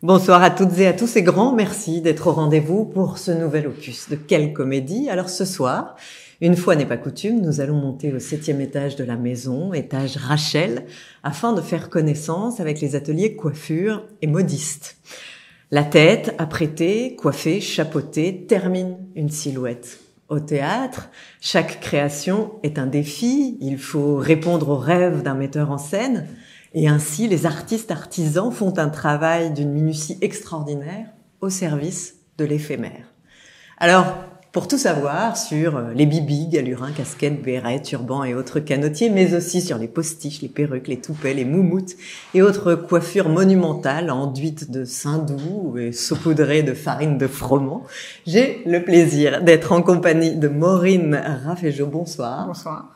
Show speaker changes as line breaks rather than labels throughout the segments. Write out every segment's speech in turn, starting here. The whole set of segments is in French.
Bonsoir à toutes et à tous et grand merci d'être au rendez-vous pour ce nouvel opus de Quelle comédie. Alors ce soir, une fois n'est pas coutume, nous allons monter au 7e étage de la maison, étage Rachel, afin de faire connaissance avec les ateliers coiffure et modiste. La tête, apprêtée, coiffée, chapeautée, termine une silhouette. Au théâtre, chaque création est un défi, il faut répondre aux rêves d'un metteur en scène. Et ainsi, les artistes artisans font un travail d'une minutie extraordinaire au service de l'éphémère. Alors, pour tout savoir sur les bibis, galurins, casquettes, bérets, turbans et autres canotiers, mais aussi sur les postiches, les perruques, les toupets, les moumoutes et autres coiffures monumentales enduites de saindoux et saupoudrées de farine de froment, j'ai le plaisir d'être en compagnie de Maureen Raffejo. Bonsoir.
Bonsoir.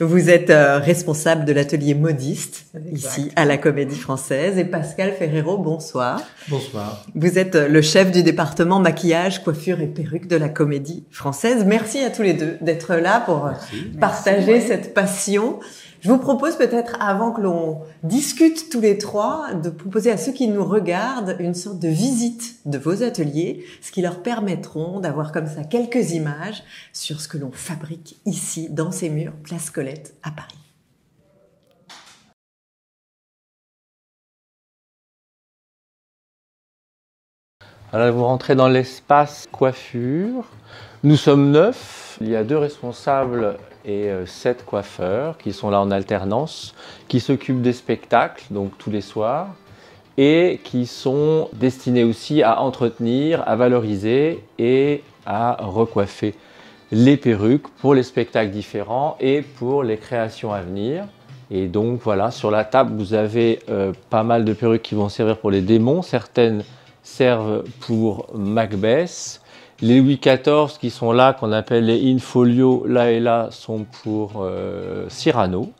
Vous êtes responsable de l'atelier modiste, ici à la Comédie Française, et Pascal Ferrero, bonsoir.
Bonsoir.
Vous êtes le chef du département maquillage, coiffure et perruque de la Comédie Française. Merci à tous les deux d'être là pour partager cette passion. Je vous propose peut-être, avant que l'on discute tous les trois, de proposer à ceux qui nous regardent une sorte de visite de vos ateliers, ce qui leur permettront d'avoir comme ça quelques images sur ce que l'on fabrique ici, dans ces murs, place Colette, à Paris.
Alors vous rentrez dans l'espace coiffure. Nous sommes 9. Il y a 2 responsables et 7 coiffeurs qui sont là en alternance, qui s'occupent des spectacles, donc tous les soirs, et qui sont destinés aussi à entretenir, à valoriser et à recoiffer les perruques pour les spectacles différents et pour les créations à venir. Et donc voilà, sur la table, vous avez pas mal de perruques qui vont servir pour les démons. Certaines servent pour Macbeth. Les Louis XIV qui sont là, qu'on appelle les in-folio, là et là, sont pour Cyrano.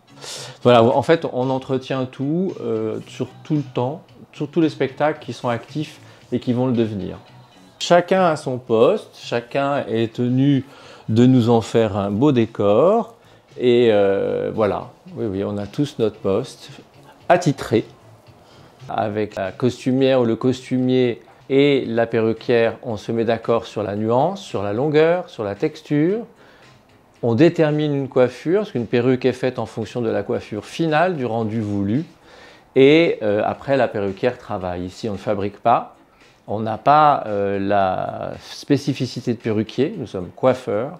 Voilà, en fait, on entretient tout sur tout le temps, sur tous les spectacles qui sont actifs et qui vont le devenir. Chacun a son poste, chacun est tenu de nous en faire un beau décor. Et voilà, oui, on a tous notre poste attitré. Avec la costumière ou le costumier et la perruquière, on se met d'accord sur la nuance, sur la longueur, sur la texture. On détermine une coiffure, parce qu'une perruque est faite en fonction de la coiffure finale, du rendu voulu. Et après, la perruquière travaille. Ici, on ne fabrique pas. On n'a pas la spécificité de perruquier. Nous sommes coiffeurs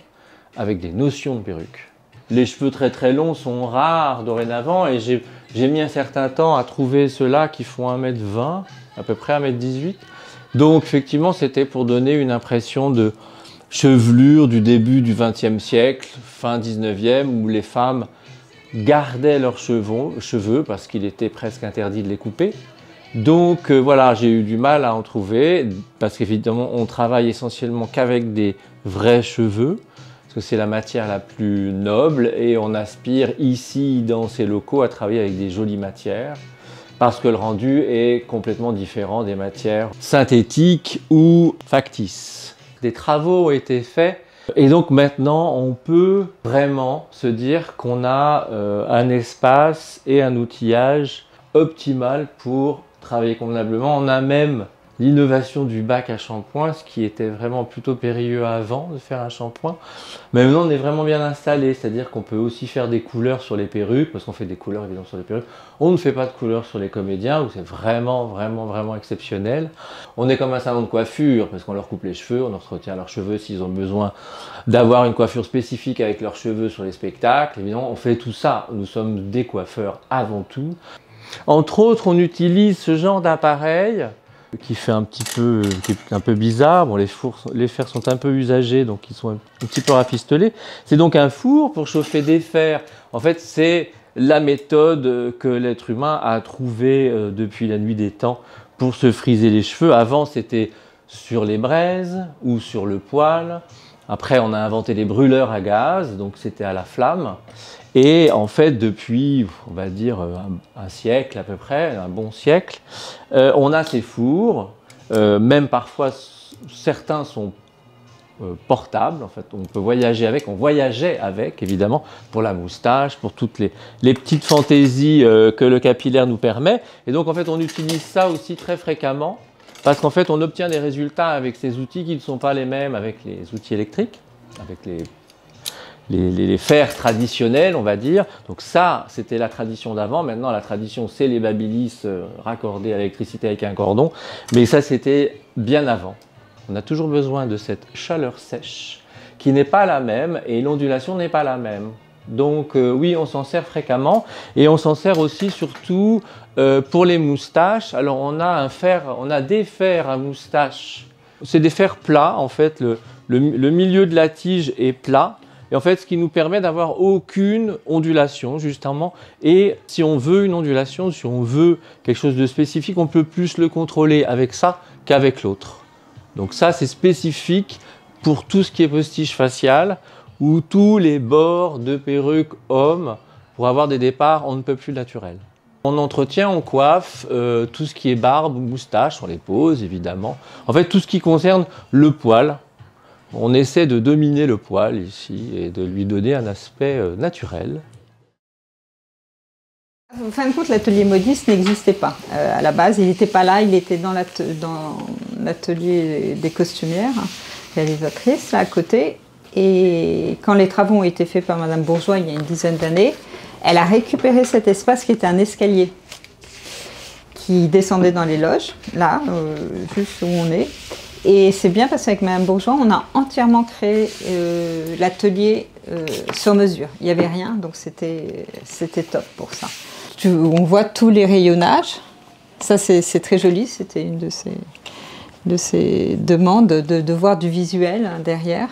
avec des notions de perruque. Les cheveux très très longs sont rares dorénavant et j'ai mis un certain temps à trouver ceux-là qui font 1m20, à peu près 1m18. Donc effectivement, c'était pour donner une impression de chevelure du début du XXe siècle, fin 19e, où les femmes gardaient leurs cheveux parce qu'il était presque interdit de les couper. Donc voilà, j'ai eu du mal à en trouver parce qu'évidemment, on travaille essentiellement qu'avec des vrais cheveux. Parce que c'est la matière la plus noble et on aspire ici dans ces locaux à travailler avec des jolies matières parce que le rendu est complètement différent des matières synthétiques ou factices. Des travaux ont été faits et donc maintenant on peut vraiment se dire qu'on a un espace et un outillage optimal pour travailler convenablement. On a même l'innovation du bac à shampoing, ce qui était vraiment plutôt périlleux avant de faire un shampoing. Mais maintenant, on est vraiment bien installé, c'est-à-dire qu'on peut aussi faire des couleurs sur les perruques, parce qu'on fait des couleurs évidemment sur les perruques. On ne fait pas de couleurs sur les comédiens, où c'est vraiment exceptionnel. On est comme un salon de coiffure, parce qu'on leur coupe les cheveux, on entretient leurs cheveux s'ils ont besoin d'avoir une coiffure spécifique avec leurs cheveux sur les spectacles. Évidemment, on fait tout ça. Nous sommes des coiffeurs avant tout. Entre autres, on utilise ce genre d'appareil qui est un peu bizarre. Bon, les fers sont un peu usagés, donc ils sont un petit peu rafistolés. C'est donc un four pour chauffer des fers. En fait, c'est la méthode que l'être humain a trouvée depuis la nuit des temps pour se friser les cheveux. Avant, c'était sur les braises ou sur le poêle. Après, on a inventé les brûleurs à gaz, donc c'était à la flamme. Et en fait, depuis, on va dire, un siècle à peu près, un bon siècle, on a ces fours, même parfois, certains sont portables, en fait, on peut voyager avec, on voyageait avec, évidemment, pour la moustache, pour toutes les petites fantaisies que le capillaire nous permet. Et donc, en fait, on utilise ça aussi très fréquemment Parce qu'en fait, on obtient des résultats avec ces outils qui ne sont pas les mêmes avec les outils électriques, avec les fers traditionnels, on va dire. Donc ça, c'était la tradition d'avant. Maintenant, la tradition, c'est les babilis raccordés à l'électricité avec un cordon. Mais ça, c'était bien avant. On a toujours besoin de cette chaleur sèche qui n'est pas la même et l'ondulation n'est pas la même. Donc oui, on s'en sert fréquemment et on s'en sert aussi surtout pour les moustaches. Alors on a des fers à moustache. C'est des fers plats en fait. Le milieu de la tige est plat. Et en fait, ce qui nous permet d'avoir aucune ondulation, justement. Et si on veut une ondulation, si on veut quelque chose de spécifique, on peut plus le contrôler avec ça qu'avec l'autre. Donc ça, c'est spécifique pour tout ce qui est postiche faciale ou tous les bords de perruque hommes pour avoir des départs on ne peut plus naturels. On entretient, on coiffe tout ce qui est barbe ou moustache, on les pose évidemment. En fait, tout ce qui concerne le poil. On essaie de dominer le poil ici et de lui donner un aspect naturel.
En fin de compte, l'atelier modiste n'existait pas. À la base, il n'était pas là, il était dans l'atelier des costumières, réalisatrices, là à côté. Et quand les travaux ont été faits par Madame Bourgeois il y a une dizaine d'années, elle a récupéré cet espace qui était un escalier qui descendait dans les loges, là, juste où on est. Et c'est bien parce qu'avec Madame Bourgeois, on a entièrement créé l'atelier sur mesure. Il n'y avait rien, donc c'était top pour ça. On voit tous les rayonnages. Ça, c'est très joli. C'était une de ces demandes de voir du visuel derrière.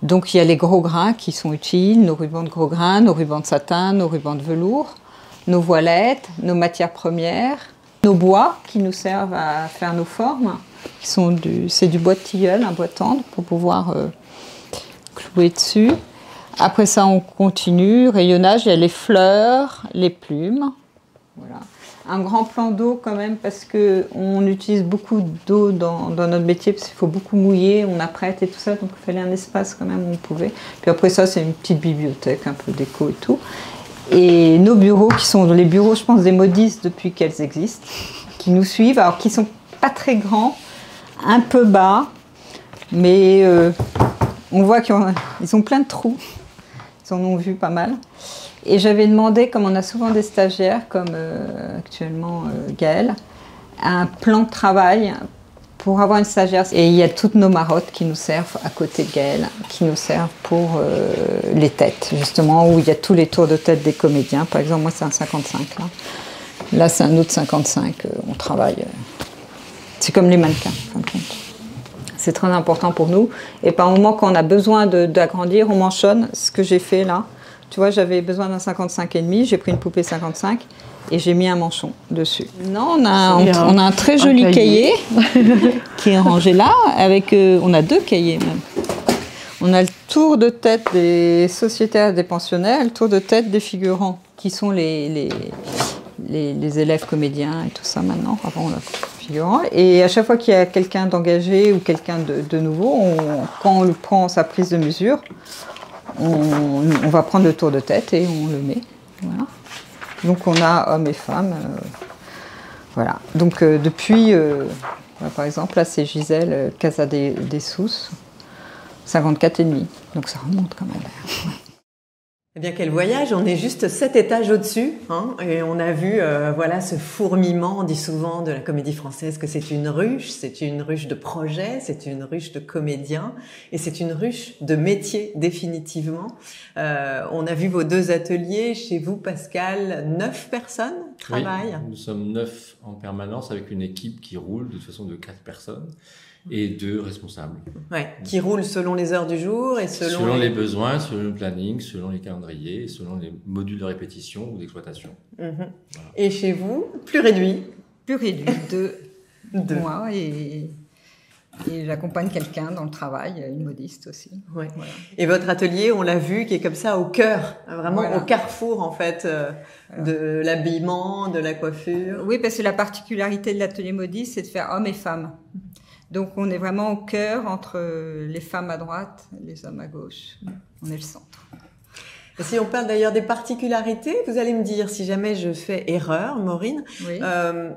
Donc il y a les gros grains qui sont utiles, nos rubans de gros grains, nos rubans de satin, nos rubans de velours, nos voilettes, nos matières premières, nos bois qui nous servent à faire nos formes. C'est du bois de tilleul, un bois tendre pour pouvoir clouer dessus. Après ça, on continue. Rayonnage, il y a les fleurs, les plumes. Voilà. Un grand plan d'eau quand même parce qu'on utilise beaucoup d'eau dans notre métier parce qu'il faut beaucoup mouiller, on apprête et tout ça, donc il fallait un espace quand même où on pouvait. Puis après ça, c'est une petite bibliothèque, un peu déco et tout. Et nos bureaux, qui sont les bureaux, je pense, des modistes depuis qu'elles existent, qui nous suivent, alors qui sont pas très grands, un peu bas, mais on voit qu'ils ont plein de trous. Ils en ont vu pas mal. Et j'avais demandé, comme on a souvent des stagiaires, comme actuellement Gaëlle, un plan de travail pour avoir une stagiaire. Et il y a toutes nos marottes qui nous servent à côté de Gaëlle, qui nous servent pour les têtes, justement, où il y a tous les tours de tête des comédiens. Par exemple, moi, c'est un 55. Là c'est un autre 55. On travaille. C'est comme les mannequins, en fin de compte. C'est très important pour nous. Et par moment, quand on a besoin d'agrandir, on manchonne. Ce que j'ai fait là. Tu vois, j'avais besoin d'un 55,5, j'ai pris une poupée 55 et j'ai mis un manchon dessus. Non, on a un très joli cahier qui est rangé là, avec, on a 2 cahiers même. On a le tour de tête des sociétaires et des pensionnaires, le tour de tête des figurants, qui sont les élèves comédiens et tout ça maintenant. Avant, on a figurants. Et à chaque fois qu'il y a quelqu'un d'engagé ou quelqu'un de nouveau, quand on lui prend sa prise de mesure, on va prendre le tour de tête et on le met. Voilà. Donc on a hommes et femmes. Voilà. Donc depuis, par exemple, là c'est Gisèle Casadesous, 54,5. Donc ça remonte quand même. Ouais.
Eh bien, quel voyage! On est juste 7 étages au-dessus, hein, et on a vu, voilà, ce fourmillement. On dit souvent de la Comédie Française que c'est une ruche de projets, c'est une ruche de comédiens, et c'est une ruche de métiers, définitivement. On a vu vos 2 ateliers. Chez vous, Pascal, 9 personnes travaillent.
Oui, nous sommes 9 en permanence avec une équipe qui roule de toute façon de 4 personnes. Et 2 responsables.
Ouais, qui roulent selon les heures du jour et
selon les besoins, selon le planning, selon les calendriers, et selon les modules de répétition ou d'exploitation.
Voilà. Et chez vous, plus réduit?
Plus réduit, 2 mois et j'accompagne quelqu'un dans le travail, une modiste aussi.
Ouais. Voilà. Et votre atelier, on l'a vu, qui est comme ça au cœur, vraiment au carrefour en fait de l'habillement, de la coiffure.
Oui, parce que la particularité de l'atelier modiste, c'est de faire hommes et femmes. Donc on est vraiment au cœur entre les femmes à droite et les hommes à gauche. On est le centre.
Et si on parle d'ailleurs des particularités, vous allez me dire si jamais je fais erreur, Maureen. Oui.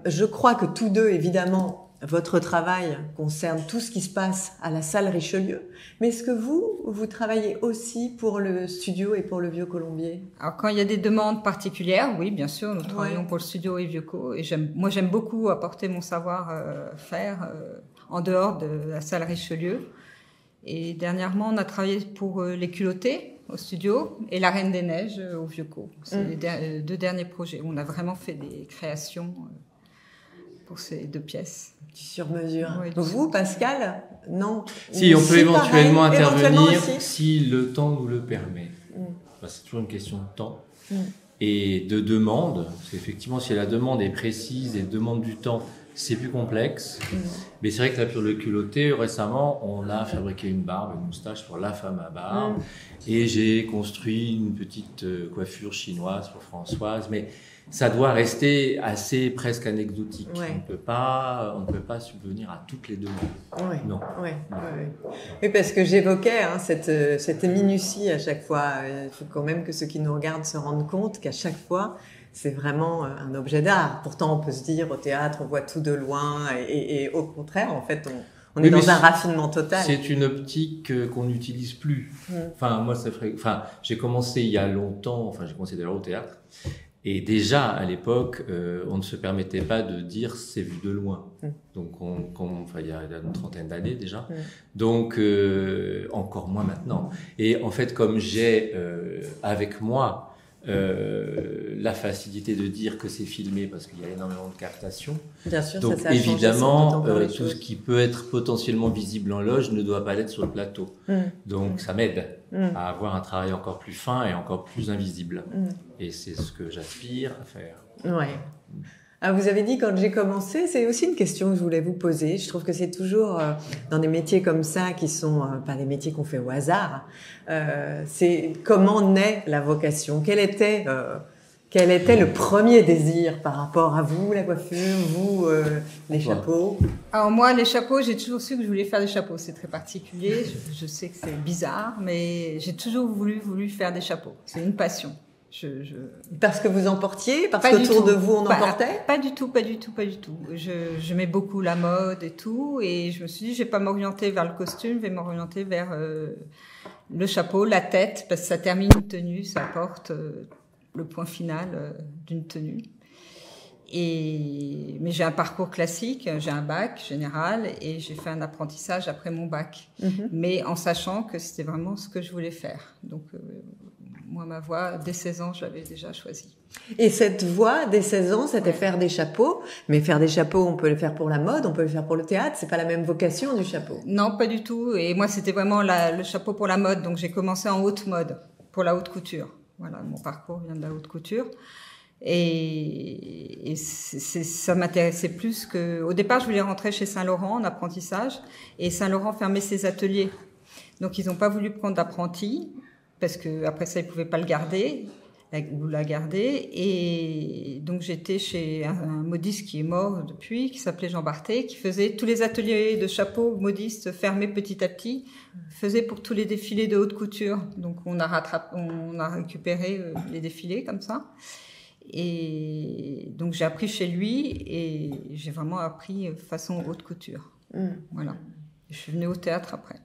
Je crois que tous 2, évidemment, votre travail concerne tout ce qui se passe à la salle Richelieu, mais est-ce que vous travaillez aussi pour le studio et pour le Vieux Colombier?
Alors quand il y a des demandes particulières, oui, bien sûr, nous travaillons pour le studio et Vieux-Co. Et j'aime beaucoup apporter mon savoir-faire en dehors de la salle Richelieu. Et dernièrement, on a travaillé pour les Culottés au studio et la Reine des Neiges au Vieux-Co. C'est les deux derniers projets où on a vraiment fait des créations pour ces deux pièces.
Sur mesure.
Oui,
vous, Pascal, non?
Si, on peut éventuellement intervenir
éventuellement
si le temps nous le permet. C'est toujours une question de temps et de demande. Parce qu'effectivement, si la demande est précise et demande du temps, c'est plus complexe. Mais c'est vrai que là, pour le culotté, récemment, on a fabriqué une barbe, une moustache pour la femme à barbe. Et j'ai construit une petite coiffure chinoise pour Françoise. Mais ça doit rester assez presque anecdotique. On ne peut pas subvenir à toutes les demandes. Non.
Oui, parce que j'évoquais cette minutie à chaque fois. Il faut quand même que ceux qui nous regardent se rendent compte qu'à chaque fois, c'est vraiment un objet d'art. Pourtant, on peut se dire au théâtre, on voit tout de loin, et au contraire, en fait, on est dans un raffinement total.
C'est une optique qu'on n'utilise plus. Enfin, moi, j'ai commencé il y a longtemps. J'ai commencé d'ailleurs au théâtre. Et déjà, à l'époque, on ne se permettait pas de dire c'est vu de loin. Donc, il y a une trentaine d'années déjà. Donc, encore moins maintenant. Et en fait, comme j'ai avec moi la facilité de dire que c'est filmé parce qu'il y a énormément de captations.
Bien sûr,
donc
ça
évidemment, tout ce qui peut être potentiellement visible en loge ne doit pas l'être sur le plateau. Donc ça m'aide à avoir un travail encore plus fin et encore plus invisible. Et c'est ce que j'aspire à faire.
Ouais. Alors vous avez dit quand j'ai commencé, c'est aussi une question que je voulais vous poser. Je trouve que c'est toujours dans des métiers comme ça qui sont pas des métiers qu'on fait au hasard. C'est comment naît la vocation. Quel était le premier désir par rapport à vous, la coiffure, vous, les chapeaux?
Alors moi, les chapeaux, j'ai toujours su que je voulais faire des chapeaux. C'est très particulier. Je sais que c'est bizarre, mais j'ai toujours voulu faire des chapeaux. C'est une passion.
Parce que vous en portiez, parce qu'autour de vous on en portait?
Pas du tout. J'aimais beaucoup la mode et tout, et je me suis dit, je vais pas m'orienter vers le costume, je vais m'orienter vers le chapeau, la tête, parce que ça termine une tenue, ça apporte le point final d'une tenue. Mais j'ai un parcours classique, j'ai un bac général et j'ai fait un apprentissage après mon bac, mais en sachant que c'était vraiment ce que je voulais faire. Donc moi, ma voie, dès 16 ans, je l'avais déjà choisie.
Et cette voie, dès 16 ans, c'était faire des chapeaux. Mais faire des chapeaux, on peut le faire pour la mode, on peut le faire pour le théâtre. C'est pas la même vocation du chapeau.
Non, pas du tout. Et moi, c'était vraiment le chapeau pour la mode. Donc, j'ai commencé en haute mode, pour la haute couture. Voilà, mon parcours vient de la haute couture. Et ça m'intéressait plus que... Au départ, je voulais rentrer chez Saint-Laurent en apprentissage. Et Saint-Laurent fermait ses ateliers. Donc, ils n'ont pas voulu prendre d'apprenti. Parce que après ça, ils pouvaient pas le garder ou la garder. Et donc j'étais chez un modiste qui est mort depuis, qui s'appelait Jean Barthé, qui faisait tous les ateliers de chapeaux modistes fermés petit à petit, faisait pour tous les défilés de haute couture. Donc on a récupéré les défilés comme ça. Et donc j'ai appris chez lui et j'ai vraiment appris façon haute couture. Voilà. Je suis venue au théâtre après.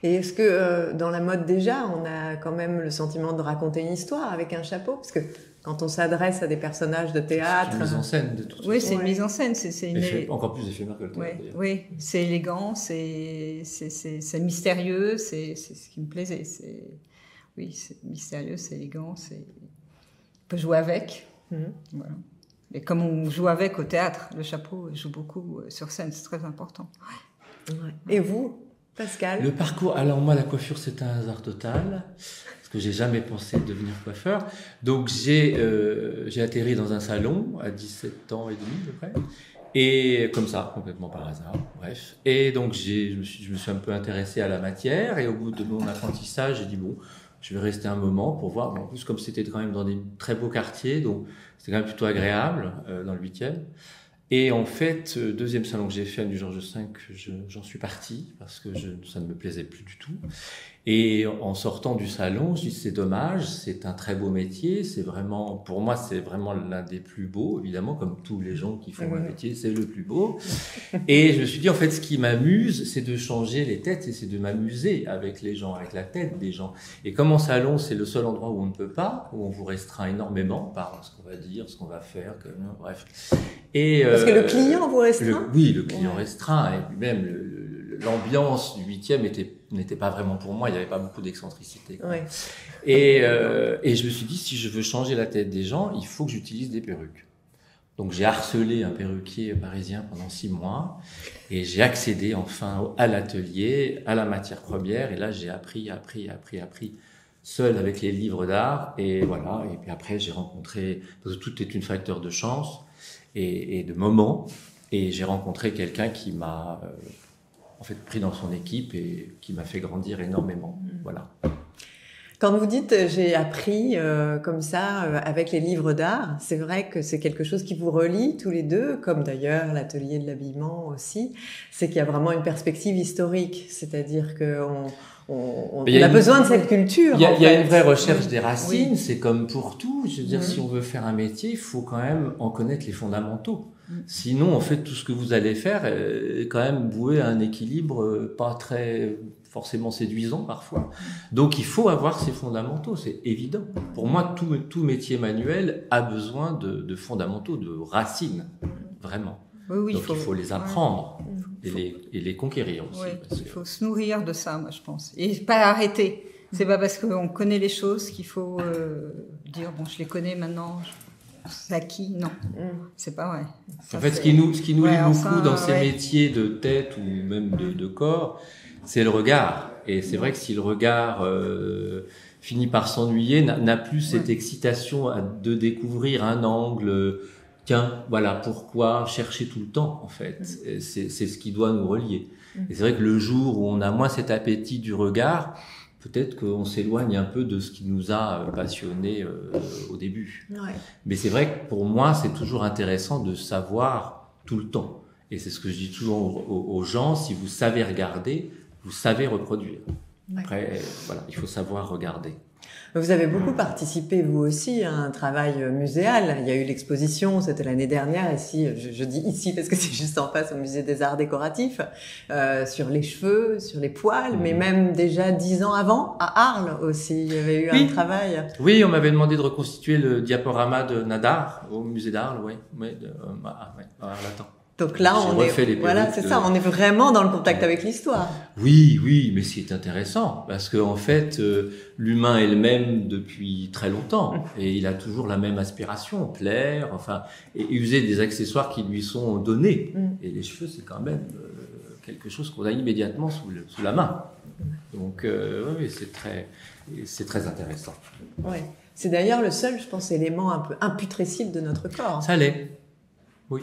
Et est-ce que dans la mode déjà, on a quand même le sentiment de raconter une histoire avec un chapeau? Parce que quand on s'adresse à des personnages de théâtre...
C'est une mise en scène de toute façon.
Oui, c'est une mise en scène.
Encore plus éphémère que le théâtre.
Oui, c'est élégant, c'est mystérieux, c'est ce qui me plaisait. Oui, c'est mystérieux, c'est élégant, on peut jouer avec. Voilà. Et comme on joue avec au théâtre, le chapeau joue beaucoup sur scène, c'est très important.
Et vous, Pascal?
Le parcours, alors moi la coiffure c'est un hasard total, parce que j'ai jamais pensé devenir coiffeur. Donc j'ai atterri dans un salon à 17 ans et demi à peu près, et comme ça, complètement par hasard, bref. Et donc je me suis un peu intéressé à la matière, et au bout de mon apprentissage, j'ai dit bon, je vais rester un moment pour voir. En plus, comme c'était quand même dans des très beaux quartiers, donc c'était quand même plutôt agréable dans le 8e. Et en fait, deuxième salon que j'ai fait à du Georges V, j'en suis parti parce que ça ne me plaisait plus du tout. Et en sortant du salon, je dis c'est dommage, c'est un très beau métier, c'est vraiment, pour moi, c'est vraiment l'un des plus beaux, évidemment, comme tous les gens qui font un métier, c'est le plus beau. Et je me suis dit, en fait, ce qui m'amuse, c'est de changer les têtes et c'est de m'amuser avec les gens, avec la tête des gens. Et comme en salon, c'est le seul endroit où on ne peut pas, où on vous restreint énormément par ce qu'on va dire, ce qu'on va faire, bref. Et,
parce que le client vous restreint?
Oui, le client restreint, et puis même l'ambiance du 8e n'était pas vraiment pour moi, il n'y avait pas beaucoup d'excentricité.
Ouais.
Et je me suis dit, si je veux changer la tête des gens, il faut que j'utilise des perruques. Donc j'ai harcelé un perruquier parisien pendant 6 mois, et j'ai accédé enfin à l'atelier, à la matière première, et là j'ai appris, seul avec les livres d'art, et voilà, et puis après j'ai rencontré, parce que tout est une facteur de chance, et de moments, et j'ai rencontré quelqu'un qui m'a en fait pris dans son équipe et qui m'a fait grandir énormément. Voilà.
Quand vous dites j'ai appris comme ça avec les livres d'art, c'est vrai que c'est quelque chose qui vous relie tous les deux, comme d'ailleurs l'atelier de l'habillement aussi. C'est qu'il y a vraiment une perspective historique, c'est-à-dire que on a besoin de cette culture.
Il y a une vraie recherche des racines, c'est comme pour tout. Je veux dire, si on veut faire un métier, il faut quand même en connaître les fondamentaux. Sinon, en fait, tout ce que vous allez faire est quand même voué à un équilibre pas très forcément séduisant parfois. Donc, il faut avoir ces fondamentaux, c'est évident. Pour moi, tout métier manuel a besoin de fondamentaux, de racines, vraiment.
Oui,
donc, il faut les apprendre et les conquérir aussi.
Oui, il faut se nourrir de ça, moi, je pense. Et pas arrêter. C'est pas parce qu'on connaît les choses qu'il faut dire, bon, je les connais maintenant, c'est acquis. Non, c'est pas vrai. Ça,
en fait, ce qui nous lie beaucoup dans ces métiers de tête ou même de corps, c'est le regard. Et c'est vrai que si le regard finit par s'ennuyer, n'a plus cette excitation de découvrir un angle. Tiens, voilà pourquoi chercher tout le temps, en fait. C'est ce qui doit nous relier. Et c'est vrai que le jour où on a moins cet appétit du regard, peut-être qu'on s'éloigne un peu de ce qui nous a passionnés au début. Ouais. Mais c'est vrai que pour moi, c'est toujours intéressant de savoir tout le temps. Et c'est ce que je dis toujours aux gens, si vous savez regarder, vous savez reproduire. Ouais. Après, voilà, il faut savoir regarder.
Vous avez beaucoup participé, vous aussi, à un travail muséal. Il y a eu l'exposition, c'était l'année dernière, ici, je dis ici parce que c'est juste en face au Musée des Arts Décoratifs, sur les cheveux, sur les poils, mais même déjà 10 ans avant, à Arles aussi, il y avait eu un travail.
Oui, on m'avait demandé de reconstituer le diaporama de Nadar au Musée d'Arles, à Arles.
Donc là, voilà, c'est ça, on est vraiment dans le contact avec l'histoire.
Oui, mais c'est intéressant parce que en fait, l'humain est le même depuis très longtemps et il a toujours la même aspiration, plaire, enfin, et user des accessoires qui lui sont donnés. Et les cheveux, c'est quand même quelque chose qu'on a immédiatement sous la main. Donc, oui, c'est très intéressant.
Ouais. C'est d'ailleurs le seul, je pense, élément un peu imputrescible de notre corps.
Ça l'est. Oui.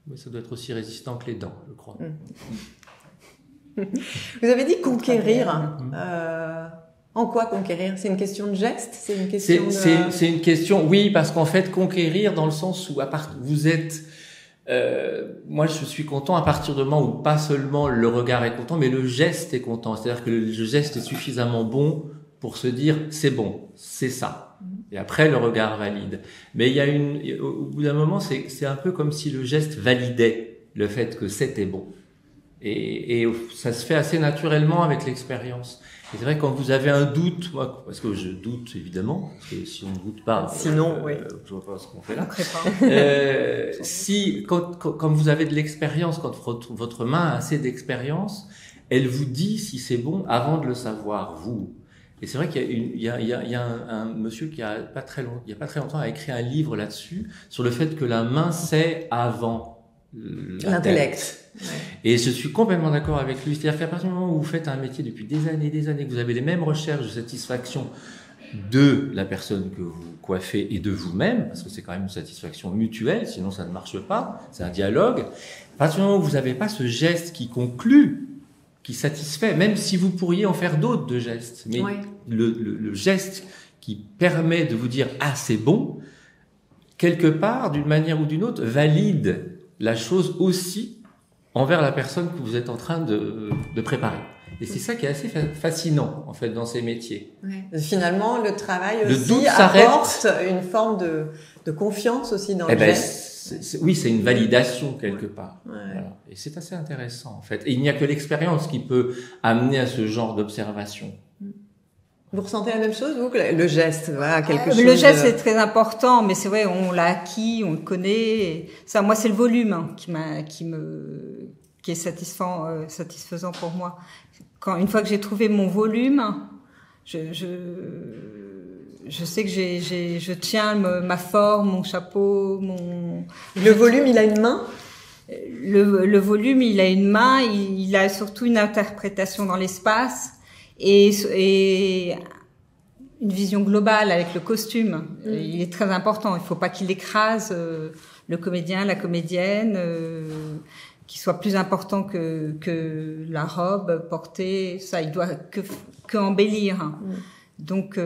Mais ça doit être aussi résistant que les dents, je crois.
Vous avez dit conquérir. En quoi conquérir? C'est une question de geste? C'est une question
c'est une question, oui, parce qu'en fait, conquérir dans le sens où vous êtes... moi, je suis content à partir du moment où pas seulement le regard est content, mais le geste est content. C'est-à-dire que le geste est suffisamment bon pour se dire, c'est bon, c'est ça. Et après, le regard valide. Mais au bout d'un moment, c'est un peu comme si le geste validait le fait que c'était bon. Et ça se fait assez naturellement avec l'expérience. Et c'est vrai, quand vous avez un doute, moi, parce que je doute évidemment, parce que si on ne doute pas,
sinon,
je vois pas ce qu'on fait là. Quand vous avez de l'expérience, quand votre main a assez d'expérience, elle vous dit si c'est bon avant de le savoir, vous. Et c'est vrai qu'il y a un monsieur qui il y a pas très longtemps a écrit un livre là-dessus, sur le fait que la main sait avant
l'intellect.
Ouais. Et je suis complètement d'accord avec lui. C'est-à-dire qu'à partir du moment où vous faites un métier depuis des années, que vous avez les mêmes recherches de satisfaction de la personne que vous coiffez et de vous-même, parce que c'est quand même une satisfaction mutuelle, sinon ça ne marche pas, c'est un dialogue. À partir du moment où vous n'avez pas ce geste qui conclut, qui satisfait, même si vous pourriez en faire d'autres de gestes. Mais le geste qui permet de vous dire « Ah, c'est bon », quelque part, d'une manière ou d'une autre, valide la chose aussi envers la personne que vous êtes en train de préparer. Et c'est ça qui est assez fascinant, en fait, dans ces métiers.
Ouais. Finalement, le travail
Le
aussi
doute
apporte une forme de confiance aussi dans le geste.
Oui, c'est une validation quelque part.
Ouais.
Voilà. Et c'est assez intéressant, en fait. Et il n'y a que l'expérience qui peut amener à ce genre d'observation.
Vous ressentez la même chose, vous, que le geste, voilà, quelque chose.
Le geste c'est très important, mais c'est vrai, on l'a acquis, on le connaît. Et ça, moi, c'est le volume hein, qui est satisfaisant pour moi. Une fois que j'ai trouvé mon volume, je sais que je tiens ma forme, mon chapeau,
Le volume, il a une main?
Le volume, il a une main, il a surtout une interprétation dans l'espace et une vision globale avec le costume. Il est très important. Il ne faut pas qu'il écrase le comédien, la comédienne, qu'il soit plus important que la robe portée. Ça, il doit que embellir. Donc,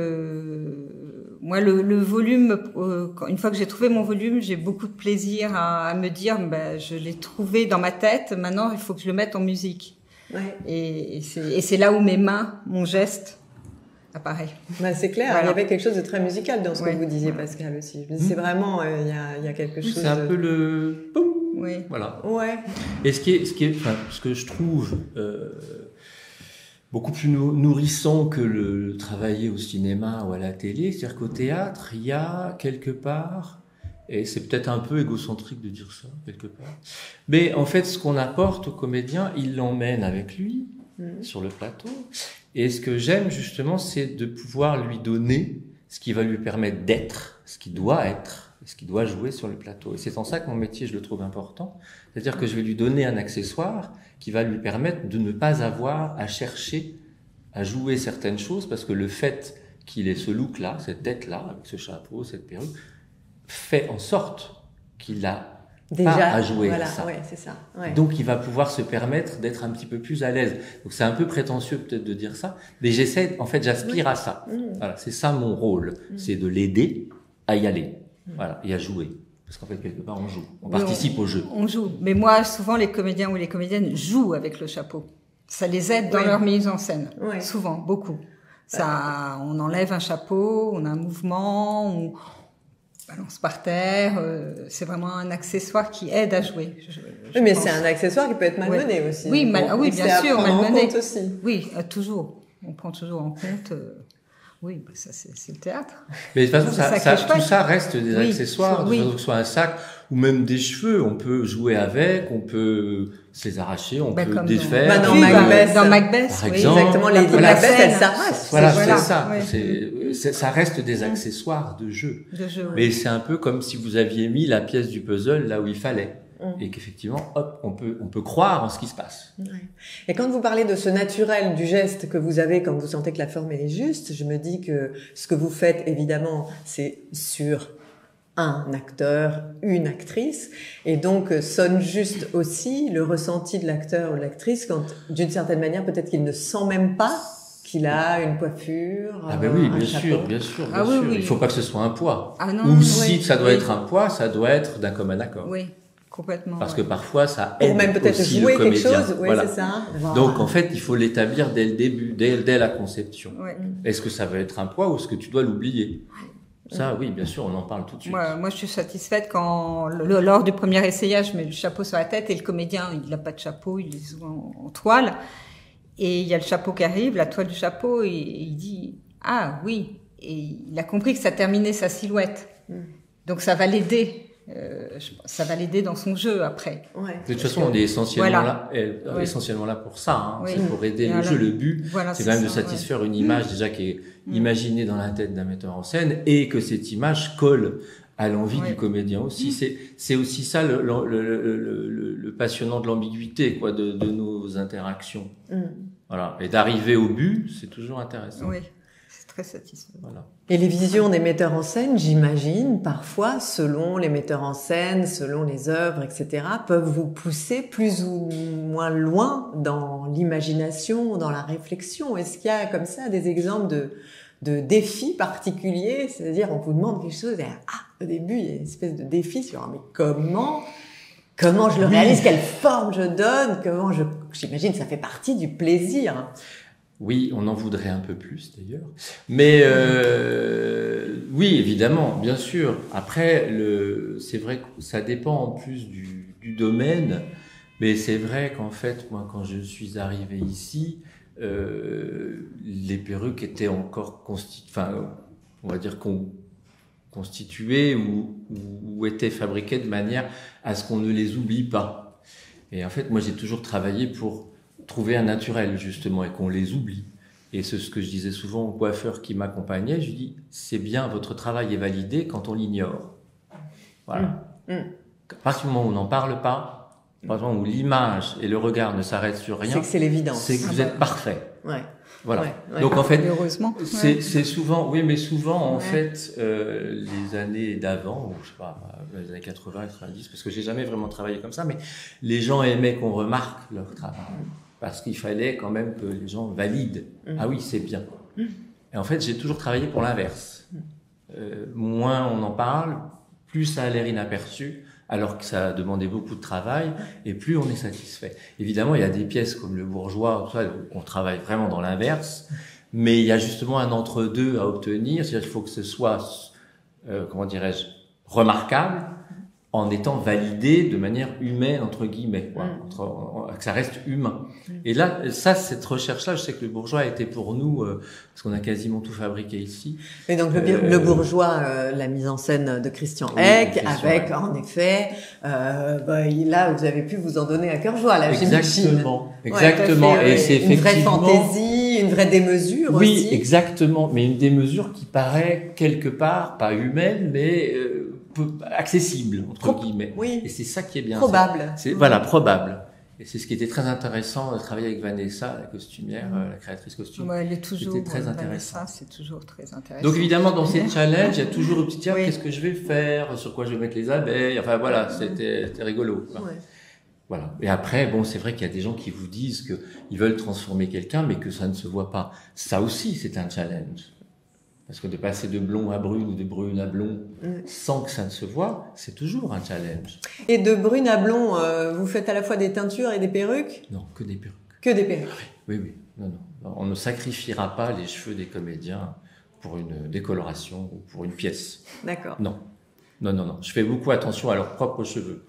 moi, le volume, une fois que j'ai trouvé mon volume, j'ai beaucoup de plaisir à me dire, je l'ai trouvé dans ma tête. Maintenant, il faut que je le mette en musique.
Ouais.
Et c'est là où mes mains, mon geste, apparaît.
C'est clair. Voilà. Il y avait quelque chose de très musical dans ce que vous disiez, Pascal, aussi. C'est vraiment, il y a quelque chose.
C'est un peu le boum.
Oui.
Voilà.
Ouais.
Et ce que je trouve beaucoup plus nourrissant que le travailler au cinéma ou à la télé, c'est-à-dire qu'au théâtre, il y a quelque part, et c'est peut-être un peu égocentrique de dire ça, quelque part, mais en fait, ce qu'on apporte au comédien, il l'emmène avec lui sur le plateau. Et ce que j'aime, justement, c'est de pouvoir lui donner ce qui va lui permettre d'être, ce qu'il doit être, ce qu'il doit jouer sur le plateau. Et c'est en ça que mon métier, je le trouve important. C'est-à-dire que je vais lui donner un accessoire qui va lui permettre de ne pas avoir à chercher à jouer certaines choses, parce que le fait qu'il ait ce look-là, cette tête-là, avec ce chapeau, cette perruque, fait en sorte qu'il a déjà pas à jouer ça.
Ouais, c'est ça. Ouais.
Donc il va pouvoir se permettre d'être un petit peu plus à l'aise. Donc c'est un peu prétentieux peut-être de dire ça, mais j'aspire à ça. Voilà, c'est ça mon rôle, c'est de l'aider à y aller, voilà, et à jouer. Parce qu'en fait, quelque part, on joue, on participe au jeu.
On joue. Mais moi, souvent, les comédiens ou les comédiennes jouent avec le chapeau. Ça les aide dans leur mise en scène. Ouais. Souvent, beaucoup. Ça, on enlève un chapeau, on a un mouvement, on balance par terre. C'est vraiment un accessoire qui aide à jouer.
Oui, mais c'est un accessoire qui peut être malmené aussi.
Oui, bien sûr, malmené.
Aussi.
Oui, toujours. On prend toujours en compte. Oui, ça c'est le théâtre.
Mais de toute façon, tout ça reste des accessoires, que ce soit un sac ou même des cheveux. On peut jouer avec, on peut se les arracher, on peut défaire.
Dans Macbeth,
par exemple,
exactement, Lady Macbeth, elle s'arrache.
Voilà, c'est ça. Ça reste des accessoires de jeu. Mais c'est un peu comme si vous aviez mis la pièce du puzzle là où il fallait. Et qu'effectivement, hop, on peut croire en ce qui se passe.
Ouais. Et quand vous parlez de ce naturel du geste que vous avez quand vous sentez que la forme elle est juste, je me dis que ce que vous faites, évidemment, c'est sur un acteur, une actrice, et donc sonne juste aussi le ressenti de l'acteur ou de l'actrice quand, d'une certaine manière, peut-être qu'il ne sent même pas qu'il a une coiffure,
oui,
un chapeau.
bien sûr.
Oui.
Il faut pas que ce soit un poids.
Non,
ou si ça doit être un poids, ça doit être d'un commun accord.
Oui. Complètement.
Parce que parfois, ça aide
ou même peut-être
aussi
jouer
le comédien.
quelque chose,
voilà.
C'est ça.
Voilà. Donc, en fait, il faut l'établir dès le début, dès la conception.
Ouais.
Est-ce que ça va être un poids ou est-ce que tu dois l'oublier? Ça, oui, bien sûr, on en parle tout de suite.
Moi, je suis satisfaite quand, lors du premier essayage, je mets le chapeau sur la tête et le comédien, il n'a pas de chapeau, il est en toile. Et il y a le chapeau qui arrive, la toile du chapeau, et il dit « Ah, oui !» Et il a compris que ça terminait sa silhouette. Donc, ça va l'aider. Ça va l'aider dans son jeu après.
De toute façon, on est essentiellement là pour ça. C'est pour aider le jeu. Le but, c'est quand même de satisfaire une image déjà qui est imaginée dans la tête d'un metteur en scène et que cette image colle à l'envie du comédien aussi. C'est aussi ça le passionnant de l'ambiguïté, quoi, de nos interactions. Voilà. Et d'arriver au but, c'est toujours intéressant.
Oui. Très satisfaisant.
Voilà.
Et les visions des metteurs en scène, j'imagine, parfois, selon les metteurs en scène, selon les œuvres, etc., peuvent vous pousser plus ou moins loin dans l'imagination, dans la réflexion. Est-ce qu'il y a comme ça des exemples de défis particuliers? C'est-à-dire, on vous demande quelque chose et au début, il y a une espèce de défi sur mais comment je le réalise, quelle forme je donne, j'imagine ça fait partie du plaisir.
Oui, on en voudrait un peu plus d'ailleurs. Mais oui, évidemment, bien sûr. Après, c'est vrai que ça dépend en plus du domaine. Mais c'est vrai qu'en fait, moi, quand je suis arrivé ici, les perruques étaient encore on va dire constituées ou étaient fabriquées de manière à ce qu'on ne les oublie pas. Et en fait, moi, j'ai toujours travaillé pour trouver un naturel, justement, et qu'on les oublie. Et c'est ce que je disais souvent aux coiffeurs qui m'accompagnaient, je dis, c'est bien, votre travail est validé quand on l'ignore. Voilà. À partir du moment où on n'en parle pas, à partir du moment où l'image et le regard ne s'arrêtent sur rien,
c'est que c'est l'évidence.
C'est que vous êtes parfait.
Ouais.
Voilà.
Ouais.
Donc en fait,
heureusement,
c'est souvent, oui, mais souvent en fait, les années d'avant, je sais pas, les années 80, 90, parce que j'ai jamais vraiment travaillé comme ça, mais les gens aimaient qu'on remarque leur travail. Parce qu'il fallait quand même que les gens valident. Ah oui, c'est bien. Et en fait, j'ai toujours travaillé pour l'inverse. Moins on en parle, plus ça a l'air inaperçu, alors que ça demandait beaucoup de travail, et plus on est satisfait. Évidemment, il y a des pièces comme le bourgeois, tout ça, où on travaille vraiment dans l'inverse, mais il y a justement un entre-deux à obtenir, c'est-à-dire qu'il faut que ce soit, comment dirais-je, remarquable, en étant validé de manière humaine, entre guillemets, quoi, que ça reste humain. Et là, cette recherche-là, je sais que le bourgeois a été pour nous, parce qu'on a quasiment tout fabriqué ici.
Et donc le bourgeois, la mise en scène de Christian Eck, avec en effet, là vous avez pu vous en donner à cœur joie, là,
exactement, exactement.
Ouais,
et c'est
une vraie
effectivement
fantaisie, une vraie démesure aussi.
Oui, exactement, mais une démesure qui paraît quelque part pas humaine, mais accessible entre guillemets.
Oui.
Et c'est ça qui est bien.
Probable.
C'est voilà, probable. Et c'est ce qui était très intéressant de travailler avec Vanessa, la costumière, la créatrice costume.
Ouais, elle est toujours
C'était très intéressant.
Vanessa, c'est toujours très intéressant.
Donc évidemment, dans ces challenges, il y a toujours le petit tiers, qu'est-ce que je vais faire, sur quoi je vais mettre les abeilles. Enfin voilà, c'était rigolo.
Ouais.
Voilà. Et après, bon, c'est vrai qu'il y a des gens qui vous disent que ils veulent transformer quelqu'un, mais que ça ne se voit pas. Ça aussi, c'est un challenge. Parce que de passer de blond à brune ou de brune à blond sans que ça ne se voit, c'est toujours un challenge.
Et de brune à blond, vous faites à la fois des teintures et des perruques?
Non, que des perruques.
Que des perruques.
Oui. Non. On ne sacrifiera pas les cheveux des comédiens pour une décoloration ou pour une pièce.
D'accord.
Non. Je fais beaucoup attention à leurs propres cheveux.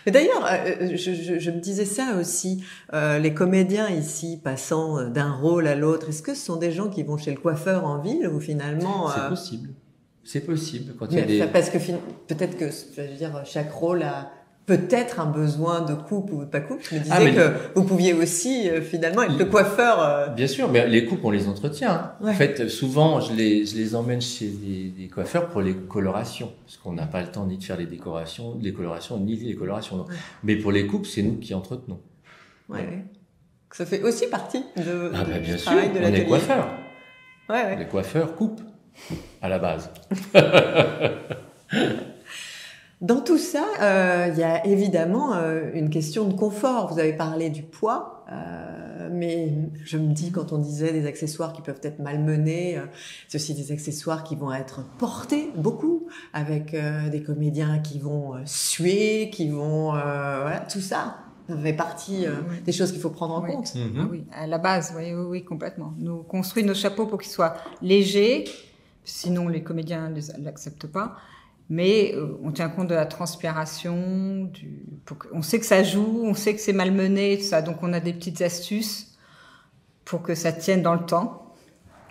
Mais d'ailleurs, je me disais ça aussi, les comédiens ici passant d'un rôle à l'autre, est-ce que ce sont des gens qui vont chez le coiffeur en ville ou finalement...
C'est possible. Quand il y a des...
Parce que peut-être que, je veux dire, chaque rôle a peut-être un besoin de coupe ou de pas coupe. Je me disais que vous pouviez aussi finalement être le coiffeur.
Bien sûr, mais les coupes on les entretient. Hein. Ouais. En fait, souvent je les emmène chez des coiffeurs pour les colorations, parce qu'on n'a pas le temps ni de faire les colorations ni les colorations. Ouais. Mais pour les coupes, c'est nous qui entretenons.
Ouais. Ça fait aussi partie de
bien
du
sûr,
travail de l'atelier.
On est coiffeurs.
Ouais.
Les coiffeurs coupent à la base.
Dans tout ça, il y a évidemment une question de confort. Vous avez parlé du poids, mais je me dis, quand on disait des accessoires qui peuvent être malmenés, c'est aussi des accessoires qui vont être portés beaucoup, avec des comédiens qui vont suer, qui vont... voilà, tout ça. Ça fait partie des choses qu'il faut prendre en compte.
Ah oui, à la base, oui, complètement. Nous construisons nos chapeaux pour qu'ils soient légers, sinon les comédiens ne l'acceptent pas. Mais on tient compte de la transpiration, on sait que ça joue, on sait que c'est malmené, tout ça, donc on a des petites astuces pour que ça tienne dans le temps.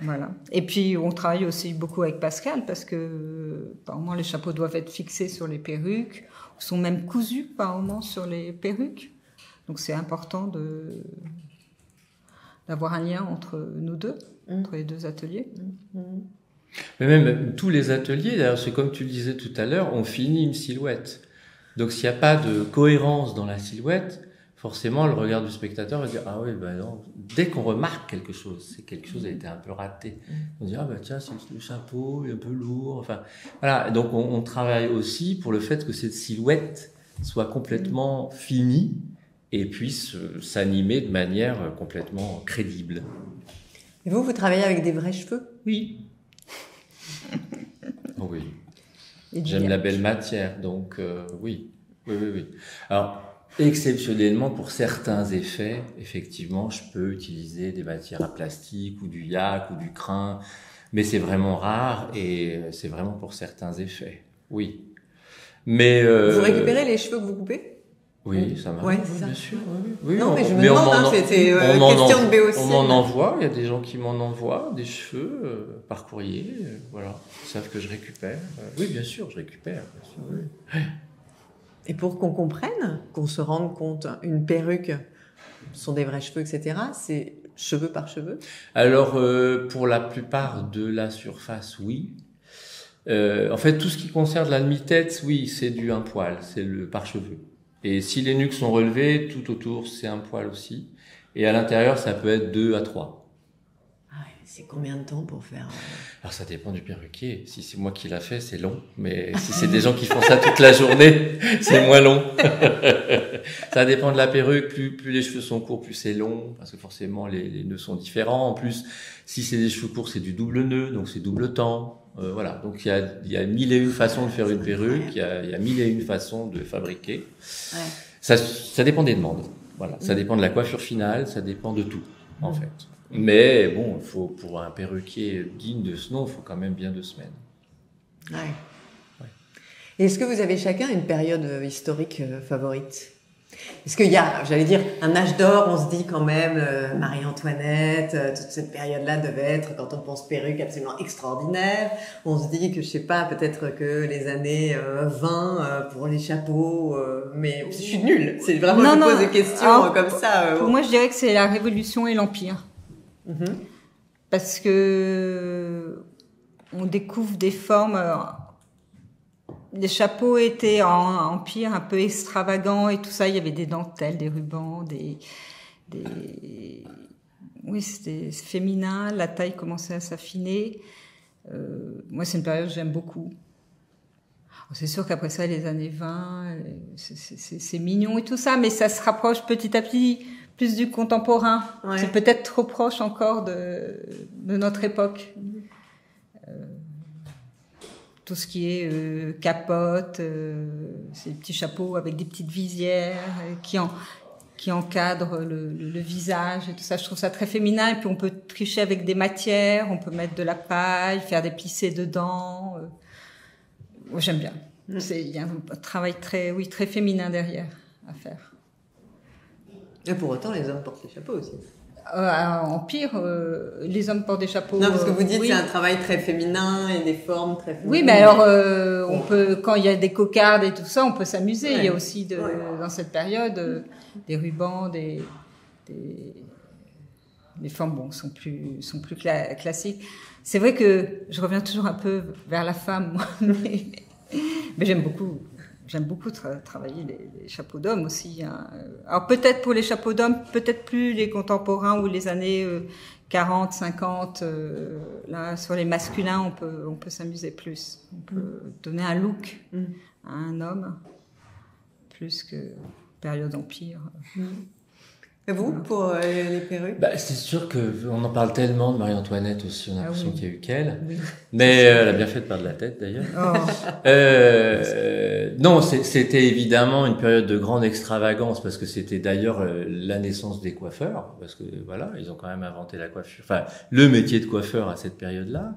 Voilà. Et puis on travaille aussi beaucoup avec Pascal parce que par moment les chapeaux doivent être fixés sur les perruques, ou sont même cousus par moment sur les perruques. Donc c'est important d'avoir un lien entre nous deux, entre les deux ateliers.
Mais même tous les ateliers, d'ailleurs, c'est comme tu le disais tout à l'heure, on finit une silhouette. Donc s'il n'y a pas de cohérence dans la silhouette, forcément le regard du spectateur va dire ah oui non. Dès qu'on remarque quelque chose, c'est quelque chose a été un peu raté. On dit tiens c'est le chapeau, il est un peu lourd. Enfin voilà. Donc on travaille aussi pour le fait que cette silhouette soit complètement finie et puisse s'animer de manière complètement crédible.
Et vous travaillez avec des vrais cheveux?
Oui. Oui. J'aime la belle matière, donc oui. Alors, exceptionnellement, pour certains effets, effectivement, je peux utiliser des matières à plastique ou du yak ou du crin, mais c'est vraiment rare et c'est vraiment pour certains effets. Oui. Mais
vous récupérez les cheveux que vous coupez?
Oui, ça marche.
Ouais, c'est ça.
Bien sûr. Oui.
Non, mais je me demande, c'était question de BOC.
On m'en envoie, il y a des gens qui m'en envoient des cheveux par courrier, voilà. Ils savent que je récupère. Oui, bien sûr, je récupère. Bien sûr, oui.
Et pour qu'on comprenne, qu'on se rende compte, une perruque sont des vrais cheveux, etc., c'est cheveux par cheveux?
Alors, pour la plupart de la surface, oui. En fait, tout ce qui concerne la demi-tête, oui, c'est du un poil, c'est le par-cheveux. Et si les nuques sont relevées, tout autour, c'est un poil aussi. Et à l'intérieur, ça peut être 2 à 3.
Ah ouais, c'est combien de temps pour faire
Alors, ça dépend du perruquier. Si c'est moi qui l'a fait, c'est long. Mais si c'est des gens qui font ça toute la journée, c'est moins long. Ça dépend de la perruque. Plus les cheveux sont courts, plus c'est long. Parce que forcément, les nœuds sont différents. En plus, si c'est des cheveux courts, c'est du double nœud. Donc, c'est double temps. Voilà, donc il y a 1001 façons de faire une perruque, il y a 1001 façons de fabriquer. Ouais. Ça dépend des demandes. Voilà, ça dépend de la coiffure finale, ça dépend de tout en fait. Mais bon, il faut pour un perruquier digne de ce nom, il faut quand même bien 2 semaines.
Ouais. Est-ce que vous avez chacun une période historique favorite? Est-ce qu'il y a, j'allais dire, un âge d'or, on se dit quand même, Marie-Antoinette, toute cette période-là devait être, quand on pense perruque, absolument extraordinaire. On se dit que, je sais pas, peut-être que les années 20 pour les chapeaux, mais je suis nulle. C'est vraiment, je pose des questions comme ça.
Pour moi, je dirais que c'est la Révolution et l'Empire. Parce que on découvre des formes... les chapeaux étaient en empire un peu extravagants et tout ça. Il y avait des dentelles, des rubans, oui, c'était féminin. La taille commençait à s'affiner. Moi, c'est une période que j'aime beaucoup. C'est sûr qu'après ça, les années 20, c'est mignon et tout ça, mais ça se rapproche petit à petit plus du contemporain. Ouais. C'est peut-être trop proche encore de notre époque. Tout ce qui est capote, ces petits chapeaux avec des petites visières qui encadrent le visage et tout ça. Je trouve ça très féminin. Et puis on peut tricher avec des matières, on peut mettre de la paille, faire des plissés dedans. Moi, j'aime bien. Il y a un travail très féminin derrière à faire.
Et pour autant, les hommes portent les chapeaux aussi.
Empire, les hommes portent des chapeaux.
Non, parce que vous dites c'est un travail très féminin et des formes très féminines.
Oui, mais alors on peut, quand il y a des cocardes et tout ça, on peut s'amuser. Ouais. Il y a aussi dans cette période des rubans, des formes sont plus classiques. C'est vrai que je reviens toujours un peu vers la femme, moi, mais j'aime beaucoup. J'aime beaucoup travailler les chapeaux d'hommes aussi. Hein. Alors peut-être pour les chapeaux d'hommes, peut-être plus les contemporains ou les années 40, 50. Là, sur les masculins, on peut s'amuser plus. On peut donner un look à un homme plus que période empire.
Et vous, pour les perruques?
C'est sûr qu'on en parle tellement de Marie-Antoinette aussi, on a l'impression qu'il y a eu qu'elle. Oui. Mais elle a bien fait de perdre la tête d'ailleurs. Non, c'était évidemment une période de grande extravagance parce que c'était d'ailleurs la naissance des coiffeurs, parce que voilà, ils ont quand même inventé la coiffure, enfin le métier de coiffeur à cette période-là.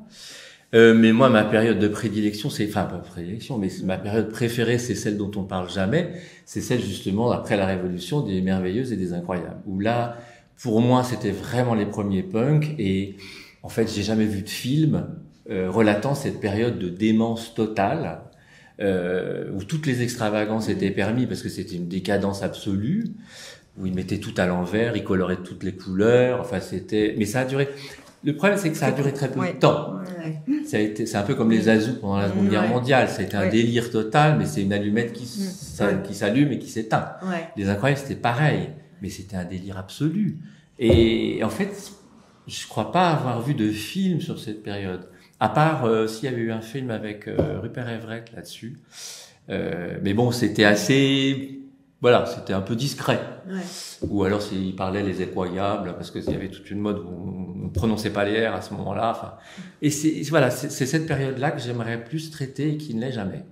Mais moi, ma période de prédilection, pas prédilection, mais ma période préférée, c'est celle dont on parle jamais. C'est celle, justement, après la Révolution, des merveilleuses et des incroyables. Où là, pour moi, c'était vraiment les premiers punks. Et, en fait, j'ai jamais vu de film, relatant cette période de démence totale, où toutes les extravagances étaient permises parce que c'était une décadence absolue, où ils mettaient tout à l'envers, ils coloraient toutes les couleurs. Mais ça a duré. Le problème, c'est que ça a duré très peu de temps. C'est un peu comme les Azous pendant la Seconde Guerre mondiale. Ça a été un délire total, mais c'est une allumette qui s'allume et qui s'éteint. Les Incroyables, c'était pareil, mais c'était un délire absolu. Et en fait, je crois pas avoir vu de film sur cette période. À part s'il y avait eu un film avec Rupert Everett là-dessus. Mais bon, c'était assez voilà, c'était un peu discret.
Ouais.
Ou alors s'il parlait les incroyables, parce qu'il y avait toute une mode où on ne prononçait pas les R à ce moment-là. Enfin, et c'est cette période-là que j'aimerais plus traiter et qui ne l'est jamais.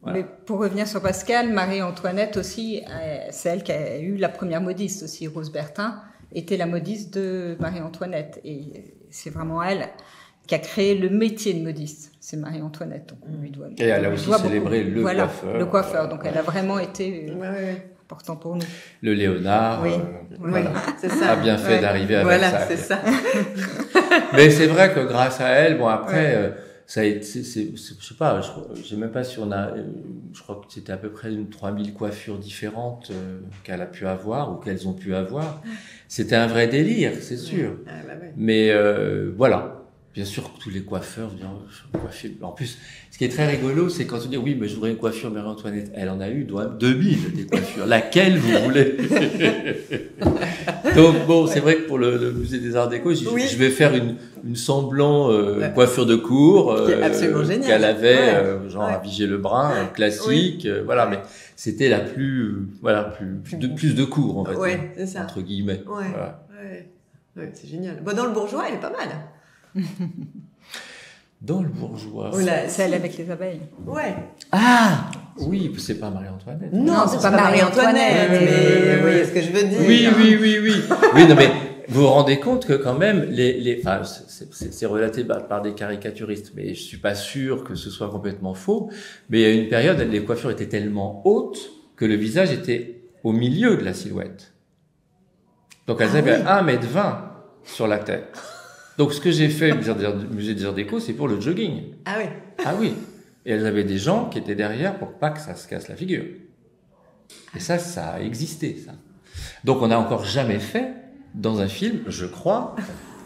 Voilà.
Mais pour revenir sur Pascal, Marie-Antoinette aussi, c'est elle qui a eu la première modiste aussi. Rose Bertin était la modiste de Marie-Antoinette. Et c'est vraiment elle qui a créé le métier de modiste. C'est Marie-Antoinette. Donc on lui doit,
et elle a aussi célébré le coiffeur.
Le coiffeur. Donc elle a vraiment été important pour nous.
Le Léonard,
voilà. C'est ça.
a bien fait d'arriver avec ça.
Voilà, c'est ça.
Mais c'est vrai que grâce à elle, bon après, ça a été, je sais pas, je sais même pas si on a, je crois que c'était à peu près 3000 coiffures différentes qu'elle a pu avoir ou qu'elles ont pu avoir. C'était un vrai délire, c'est sûr. Mais voilà. Bien sûr que tous les coiffeurs viennent coiffer. En plus, ce qui est très rigolo, c'est quand on dit oui, mais je voudrais une coiffure Marie-Antoinette. Elle en a eu 2000 des coiffures. Laquelle vous voulez? Donc bon, c'est vrai que pour le musée des Arts Déco, je vais faire une semblant coiffure de cour
absolument géniale.
Qu'elle avait, genre à Vigée-le-Brun, classique. Voilà, mais c'était la plus de cour, on va dire,
c'est ça.
entre guillemets.
Voilà. C'est génial. Bon, dans le bourgeois, elle est pas mal.
Dans le bourgeois.
Celle avec les abeilles.
Ouais.
Ah oui, c'est pas Marie-Antoinette.
Non, c'est pas Marie-Antoinette, mais vous voyez ce que je veux dire.
Oui. Oui, non, mais vous vous rendez compte que quand même, enfin, c'est relaté par des caricaturistes, mais je suis pas sûr que ce soit complètement faux. Mais il y a une période, les coiffures étaient tellement hautes que le visage était au milieu de la silhouette. Donc elles avaient 1,20 m sur la tête. Donc, ce que j'ai fait au musée des Arts Déco, c'est pour le jogging.
Ah oui.
Ah oui. Et elles avaient des gens qui étaient derrière pour pas que ça se casse la figure. Et ça a existé, ça. Donc, on n'a encore jamais fait dans un film, je crois,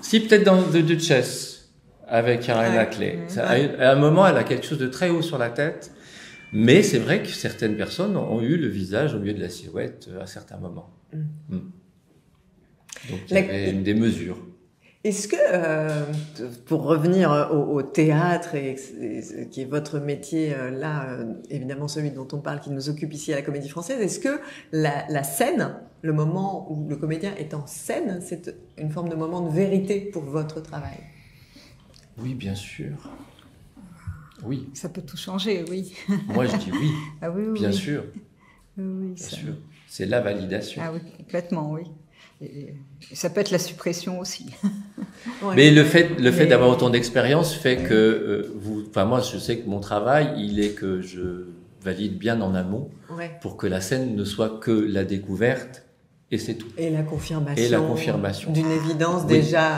si peut-être dans The Duchess, avec Irene Ackley. À un moment, elle a quelque chose de très haut sur la tête. Mais c'est vrai que certaines personnes ont eu le visage au milieu de la silhouette à certains moments. Donc, il y avait des mesures.
Est-ce que, pour revenir au théâtre, qui est votre métier là, évidemment celui dont on parle, qui nous occupe ici à la Comédie Française, est-ce que la scène, le moment où le comédien est en scène, c'est une forme de moment de vérité pour votre travail?
Oui, bien sûr. Oui.
Ça peut tout changer, oui.
Moi, je dis oui.
Ah oui,
bien sûr.
Oui,
bien sûr. C'est la validation.
Ah oui, complètement, oui. Et ça peut être la suppression aussi.
Mais le fait d'avoir autant d'expérience fait que moi, je sais que mon travail, il est que je valide bien en amont pour que la scène ne soit que la découverte et c'est tout.
Et la confirmation. D'une évidence déjà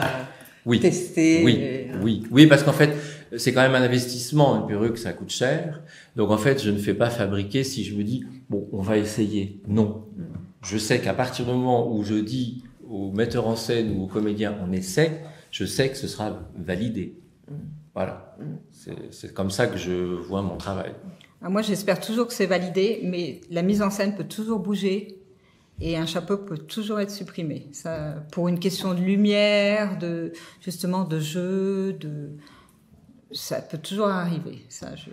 testée.
Oui, parce qu'en fait, c'est quand même un investissement. Une perruque, ça coûte cher. Donc en fait, je ne fais pas fabriquer si je me dis bon, on va essayer. Non. Je sais qu'à partir du moment où je dis au metteur en scène ou au comédien on essaie, je sais que ce sera validé. Voilà. C'est comme ça que je vois mon travail.
Moi, j'espère toujours que c'est validé, mais la mise en scène peut toujours bouger et un chapeau peut toujours être supprimé. Ça, pour une question de lumière, justement de jeu, ça peut toujours arriver. Ça, je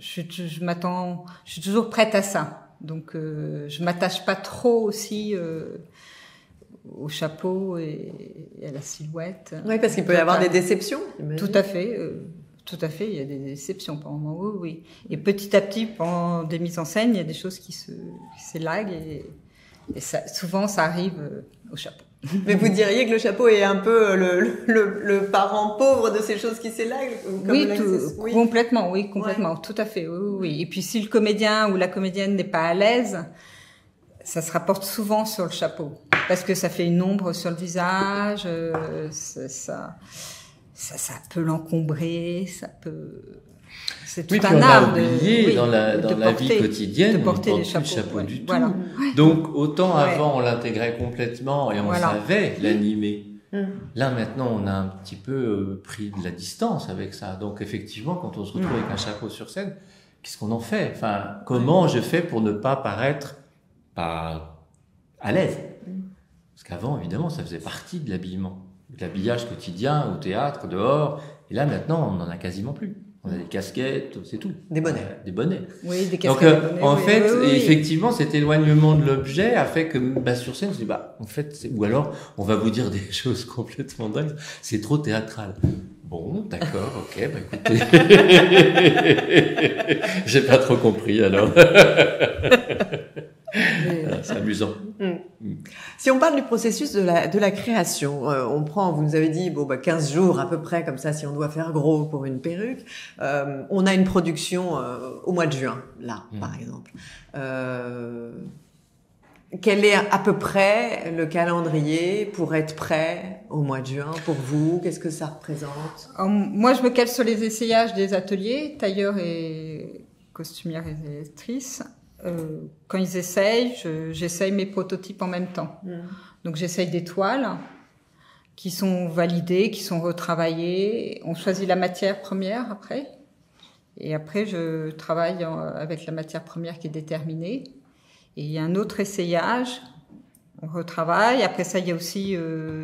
suis toujours prête à ça. Donc, je m'attache pas trop aussi au chapeau et à la silhouette.
Oui, parce qu'il peut y avoir des déceptions.
Tout à fait. Il y a des déceptions par moments. Oui. Et petit à petit, pendant des mises en scène, il y a des choses qui s'élaguent et ça, souvent, ça arrive au chapeau.
Mais vous diriez que le chapeau est un peu le parent pauvre de ces choses qui s'élaguent?
Complètement, tout à fait, oui. Et puis si le comédien ou la comédienne n'est pas à l'aise, ça se rapporte souvent sur le chapeau, parce que ça fait une ombre sur le visage, ça peut l'encombrer, c'est tout un art
dans la vie quotidienne,
de porter
on ne
les
porte plus le chapeau du tout.
Voilà.
Donc autant avant on l'intégrait complètement et on savait l'animer. Là maintenant on a un petit peu pris de la distance avec ça. Donc effectivement quand on se retrouve avec un chapeau sur scène, qu'est-ce qu'on en fait? Enfin, comment je fais pour ne pas paraître pas à l'aise? Parce qu'avant évidemment ça faisait partie de l'habillement, de l'habillage quotidien au théâtre, dehors. Et là maintenant on n'en a quasiment plus. On a des casquettes, c'est tout.
Des bonnets.
Des bonnets.
Oui, des
Donc,
casquettes. des bonnets,
en
oui,
fait,
oui, oui.
effectivement, cet éloignement de l'objet a fait que, sur scène, je dis, en fait, ou alors, on va vous dire des choses complètement dingues. C'est trop théâtral. Bon, d'accord, ok, écoutez. J'ai pas trop compris, alors. C'est amusant.
Si on parle du processus de la création, vous nous avez dit 15 jours à peu près, comme ça, si on doit faire gros pour une perruque. On a une production au mois de juin, là, par exemple. Quel est à peu près le calendrier pour être prêt au mois de juin pour vous? Qu'est-ce que ça représente?
Moi, je me cale sur les essayages des ateliers, tailleurs et costumières et actrices. Quand ils essayent, j'essaye mes prototypes en même temps. Donc j'essaye des toiles qui sont validées, qui sont retravaillées. On choisit la matière première après. Et après, je travaille avec la matière première qui est déterminée. Et il y a un autre essayage, on retravaille. Après ça, il y a aussi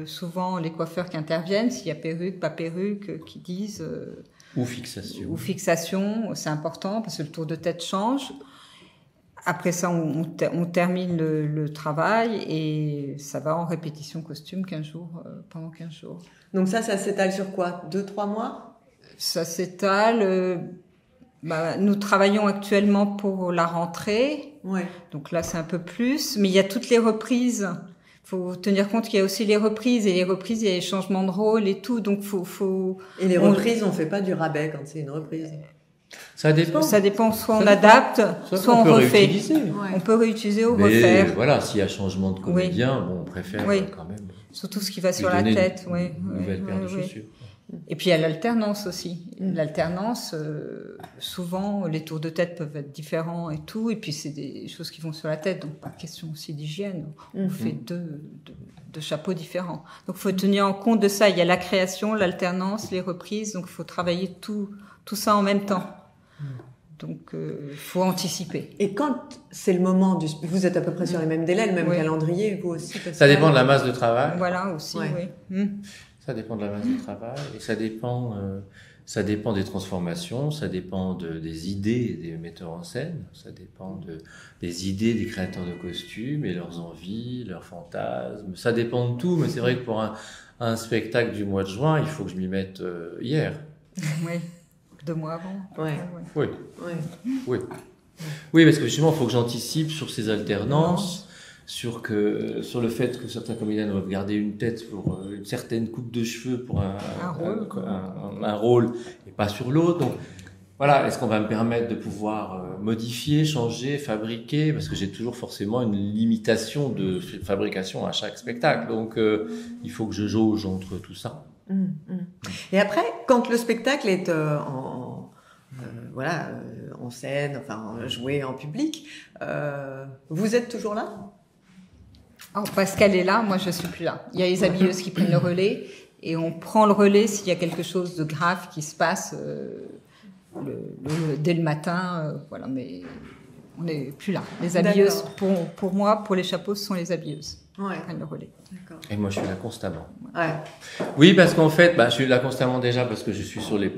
souvent les coiffeurs qui interviennent, s'il y a perruque, pas perruque, qui disent...
Ou fixation.
Ou fixation, c'est important parce que le tour de tête change. Après ça, on termine le travail et ça va en répétition costume 15 jours, pendant 15 jours.
Donc ça s'étale sur quoi? 2-3 mois? Ça
s'étale... nous travaillons actuellement pour la rentrée.
Ouais.
Donc là, c'est un peu plus. Mais il y a toutes les reprises. Faut tenir compte qu'il y a aussi les reprises. Et les reprises, il y a les changements de rôle et tout. Donc faut...
Et les reprises, on fait pas du rabais quand c'est une reprise.
Ça dépend.
Ça dépend. Soit on adapte, soit on refait. On peut réutiliser ou refaire.
Voilà, s'il y a changement de comédien, on préfère quand même.
Surtout ce qui va sur la tête.
Une nouvelle paire de chaussures.
Et puis il y a l'alternance aussi. L'alternance, souvent les tours de tête peuvent être différents et tout. Et puis c'est des choses qui vont sur la tête, donc pas question aussi d'hygiène. On fait deux chapeaux différents. Donc il faut tenir en compte de ça. Il y a la création, l'alternance, les reprises. Donc il faut travailler tout ça en même temps. Donc faut anticiper.
Et quand c'est le moment vous êtes à peu près sur les mêmes délais, le même calendrier, vous aussi?
Ça dépend de la masse de travail.
Voilà aussi, oui.
Ça dépend de la masse de travail et ça dépend des transformations, ça dépend des idées des metteurs en scène, ça dépend des idées des créateurs de costumes et leurs envies, leurs fantasmes. Ça dépend de tout, mais c'est vrai que pour un spectacle du mois de juin, il faut que je m'y mette hier.
Oui, 2 mois avant.
Oui, parce que justement, il faut que j'anticipe sur ces alternances. Sur le fait que certains comédiens doivent garder une tête pour une certaine coupe de cheveux pour un rôle et pas sur l'autre. Donc voilà, est-ce qu'on va me permettre de pouvoir modifier, changer, fabriquer, parce que j'ai toujours forcément une limitation de fabrication à chaque spectacle. Donc il faut que je jauge entre tout ça.
Et après, quand le spectacle est en scène, joué en public, vous êtes toujours là?
Parce qu'elle est là, moi je suis plus là. Il y a les habilleuses qui prennent le relais et on prend le relais s'il y a quelque chose de grave qui se passe dès le matin. Mais on n'est plus là. Les habilleuses, pour moi, pour les chapeaux, ce sont les habilleuses qui prennent le relais.
D'accord.
Et moi je suis là constamment.
Ouais.
Oui, parce qu'en fait, je suis là constamment déjà parce que je suis sur les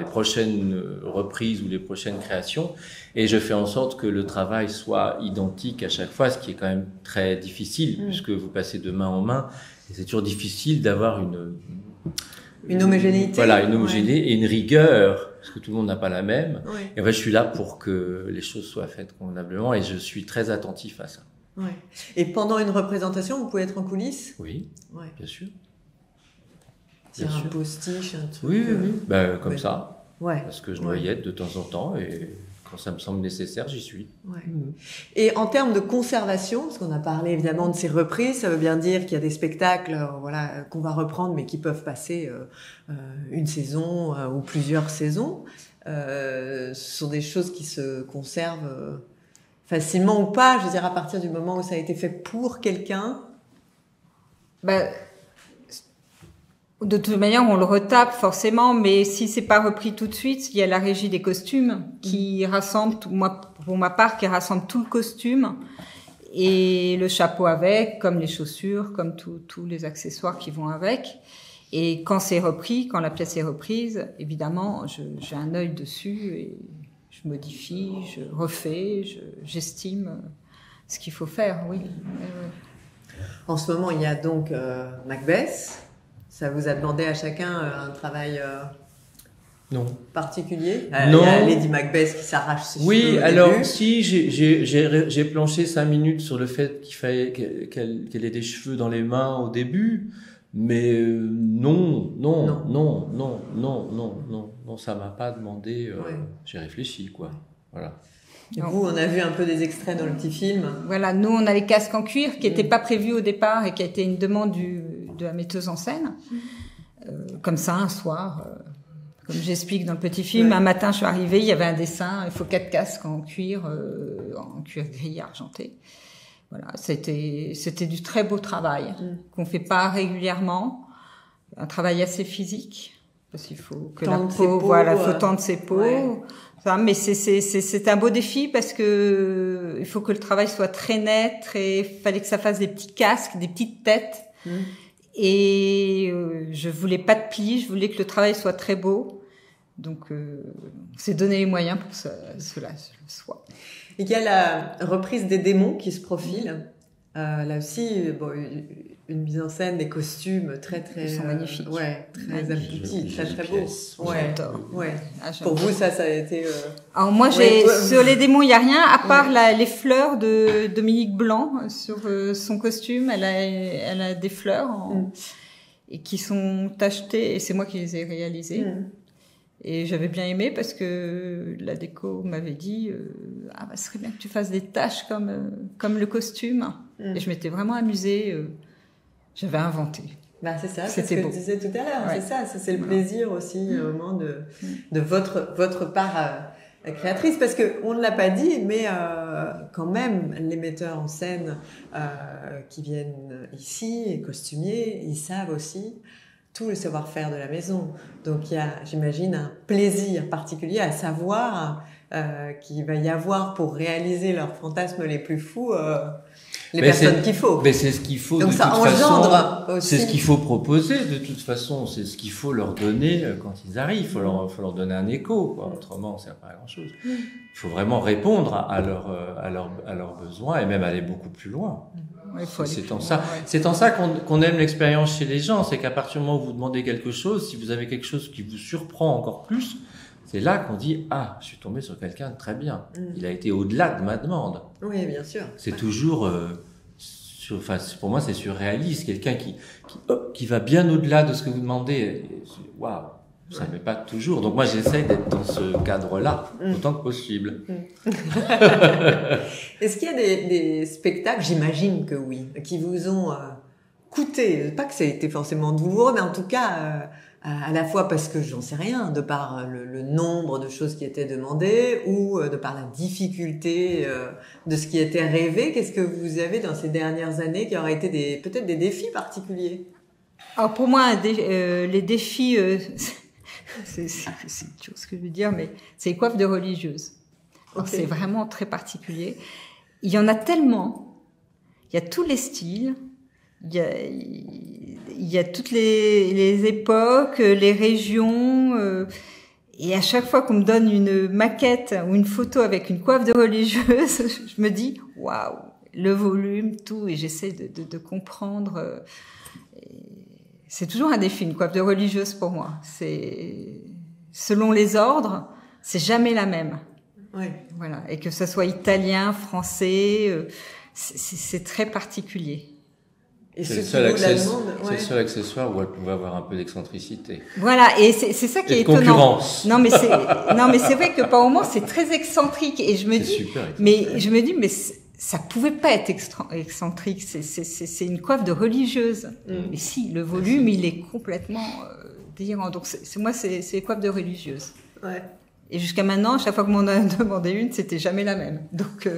prochaines reprises ou les prochaines créations et je fais en sorte que le travail soit identique à chaque fois, ce qui est quand même très difficile puisque vous passez de main en main et c'est toujours difficile d'avoir
une homogénéité.
Voilà, une homogénéité et une rigueur parce que tout le monde n'a pas la même.
Ouais.
Et en fait, je suis là pour que les choses soient faites convenablement et je suis très attentif à ça.
Ouais. Et pendant une représentation, vous pouvez être en coulisses?
Oui, bien sûr.
Sur un postiche, un truc.
Oui. Comme ça.
Ouais.
Parce que je noyette de temps en temps et quand ça me semble nécessaire, j'y suis.
Ouais. Et en termes de conservation, parce qu'on a parlé évidemment de ces reprises, ça veut bien dire qu'il y a des spectacles, qu'on va reprendre, mais qui peuvent passer une saison ou plusieurs saisons. Ce sont des choses qui se conservent facilement ou pas, je veux dire, à partir du moment où ça a été fait pour quelqu'un.
De toute manière, on le retape forcément, mais si c'est pas repris tout de suite, il y a la régie des costumes qui rassemble, pour ma part, qui rassemble tout le costume et le chapeau avec, comme les chaussures, comme tous les accessoires qui vont avec. Et quand c'est repris, quand la pièce est reprise, évidemment, j'ai un œil dessus et je modifie, je refais, j'estime ce qu'il faut faire, oui.
En ce moment, il y a donc Macbeth. Ça vous a demandé à chacun un travail
Non.
particulier?
Non.
Il y a Lady Macbeth qui s'arrache ses cheveux
Oui,
au
alors
début.
si j'ai planché 5 minutes sur le fait qu'il fallait qu'elle ait des cheveux dans les mains au début, mais non, ça m'a pas demandé.
Ouais.
J'ai réfléchi, quoi. Voilà.
Vous, on a vu un peu des extraits dans le petit film.
Voilà, nous on a les casques en cuir qui n'étaient pas prévus au départ et qui a été une demande de la metteuse en scène. Comme ça, un soir, comme j'explique dans le petit film, un matin je suis arrivée, il y avait un dessin, il faut 4 casques en cuir gris argenté. Voilà, c'était du très beau travail qu'on fait pas régulièrement, un travail assez physique parce qu'il faut que la peau, faut tendre ses peaux. Ouais. Enfin, mais c'est un beau défi parce que il faut que le travail soit très net, il fallait que ça fasse des petits casques, des petites têtes. Et je voulais pas de plis, je voulais que le travail soit très beau. Donc, on s'est donné les moyens pour que cela soit.
Il y a la reprise des démons qui se profile. Là aussi, bon, une mise en scène, des costumes très
Ils sont magnifiques.
Ouais, très aboutis, très très beaux.
Ouais.
Ouais. Pour vous, ça a été.
Alors moi, sur les démons, il y a rien à part les fleurs de Dominique Blanc sur son costume. Elle a des fleurs et qui sont tachetées et c'est moi qui les ai réalisées. Et j'avais bien aimé parce que la déco m'avait dit ce serait bien que tu fasses des taches comme le costume. Et je m'étais vraiment amusée. J'avais inventé.
C'est ça, c'est ce que je disais tout à l'heure. Ouais. C'est ça, c'est le plaisir aussi au moment de votre part créatrice. Parce qu'on ne l'a pas dit, mais quand même, les metteurs en scène qui viennent ici, les costumiers, ils savent aussi tout le savoir-faire de la maison. Donc il y a, j'imagine, un plaisir particulier à savoir qu'il va y avoir pour réaliser leurs fantasmes les plus fous les personnes qu'il faut.
Mais c'est ce qu'il faut.
Donc
de
ça
toute
engendre
façon,
aussi.
C'est ce qu'il faut proposer de toute façon. C'est ce qu'il faut leur donner quand ils arrivent. Il faut leur donner un écho, quoi. Autrement, ça ne sert pas à grand-chose. Il faut vraiment répondre à leurs besoins et même aller beaucoup plus loin. C'est en ça qu'on aime l'expérience chez les gens, c'est qu'à partir du moment où vous demandez quelque chose, si vous avez quelque chose qui vous surprend encore plus, c'est là qu'on dit je suis tombé sur quelqu'un de très bien. Il a été au-delà de ma demande.
Oui, bien sûr.
C'est toujours, pour moi, c'est surréaliste, quelqu'un qui va bien au-delà de ce que vous demandez. Waouh, ça ne m'est pas toujours. Donc moi, j'essaye d'être dans ce cadre-là autant que possible.
Est-ce qu'il y a des spectacles, j'imagine que oui, qui vous ont coûté, pas que ça a été forcément douloureux, mais en tout cas à la fois parce que j'en sais rien, de par le nombre de choses qui étaient demandées ou de par la difficulté de ce qui était rêvé. Qu'est-ce que vous avez dans ces dernières années qui auraient été peut-être des défis particuliers?
Alors pour moi, les défis, c'est une chose que je veux dire, mais c'est les coiffes de religieuses. Okay. C'est vraiment très particulier. Il y en a tellement. Il y a tous les styles. Il y a toutes les époques, les régions. Et à chaque fois qu'on me donne une maquette ou une photo avec une coiffe de religieuse, je me dis waouh, le volume, tout. Et j'essaie de comprendre. C'est toujours un défi, une coiffe de religieuse pour moi. C'est selon les ordres, c'est jamais la même.
Ouais.
Voilà, et que ça soit italien, français, c'est très particulier.
Et
c'est le seul accessoire où elle pouvait avoir un peu d'excentricité.
Voilà, et c'est ça qui est étonnant.
Concurrence.
Non, mais c'est vrai que par moments c'est très excentrique, et je me dis, mais ça pouvait pas être excentrique. C'est une coiffe de religieuse. Mais si, le volume, il est complètement délirant. Donc c'est les coiffes de religieuse.
Ouais.
Et jusqu'à maintenant, à chaque fois que m'en a demandé une, c'était jamais la même. Donc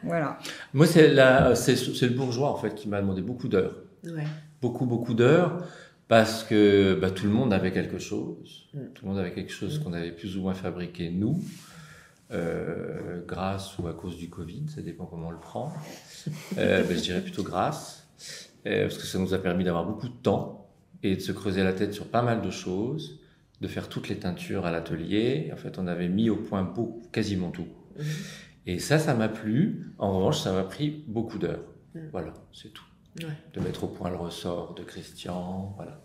voilà.
Moi, c'est le bourgeois en fait qui m'a demandé beaucoup d'heures.
Ouais.
Beaucoup d'heures, parce que tout le monde avait quelque chose. Tout le monde avait quelque chose qu'on avait plus ou moins fabriqué nous, grâce ou à cause du Covid, ça dépend comment on le prend. Je dirais plutôt grâce, parce que ça nous a permis d'avoir beaucoup de temps et de se creuser la tête sur pas mal de choses, de faire toutes les teintures à l'atelier. En fait, on avait mis au point quasiment tout. Et ça m'a plu. En revanche, ça m'a pris beaucoup d'heures. Voilà, c'est tout. Ouais. De mettre au point le ressort de Christian, voilà,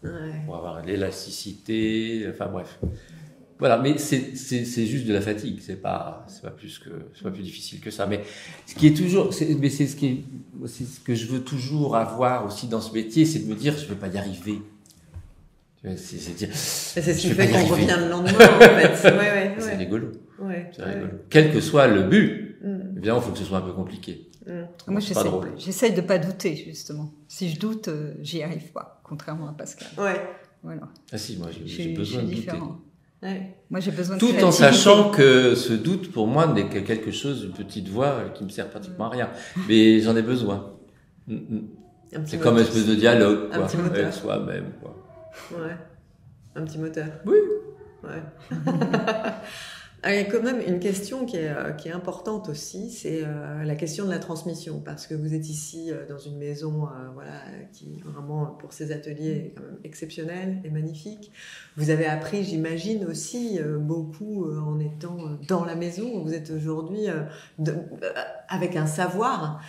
pour avoir l'élasticité, enfin bref. Voilà, mais c'est juste de la fatigue, c'est pas plus difficile que ça. Mais ce qui est toujours, c'est ce que je veux toujours avoir aussi dans ce métier, c'est de me dire, je vais pas y arriver.
C'est ce qui fait qu'on revient le lendemain, en fait. Ouais.
C'est rigolo.
Ouais.
C'est rigolo. Quel que soit le but, évidemment, il faut que ce soit un peu compliqué.
Moi, j'essaye de pas douter, justement. Si je doute, j'y arrive pas, contrairement à Pascal.
Ouais.
Voilà.
Ah si, moi, j'ai besoin de douter.
Ouais. Moi, j'ai besoin de
tout en sachant que ce doute, pour moi, n'est que quelque chose, une petite voix qui me sert pratiquement à rien. Mais j'en ai besoin. C'est comme une espèce de dialogue, quoi, avec soi-même, quoi.
Ouais. Un petit moteur.
Oui.
Ouais. Il y a quand même une question qui est importante aussi, c'est la question de la transmission, parce que vous êtes ici dans une maison qui vraiment pour ses ateliers est quand même exceptionnelle et magnifique. Vous avez appris, j'imagine aussi beaucoup en étant dans la maison. Vous êtes aujourd'hui avec un savoir.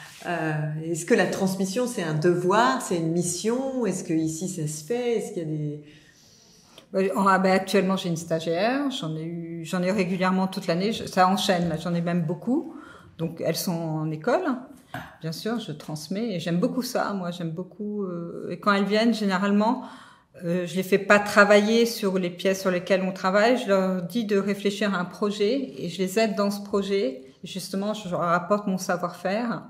Est-ce que la transmission c'est un devoir, c'est une mission? Est-ce que ici ça se fait? Est-ce qu'il y a des...
Actuellement, j'ai une stagiaire. J'en ai régulièrement toute l'année. Ça enchaîne. Là, j'en ai même beaucoup. Donc, elles sont en école. Bien sûr, je transmets et j'aime beaucoup ça. Moi, j'aime beaucoup. Et quand elles viennent, généralement, je les fais pas travailler sur les pièces sur lesquelles on travaille. Je leur dis de réfléchir à un projet et je les aide dans ce projet. Et justement, je leur apporte mon savoir-faire,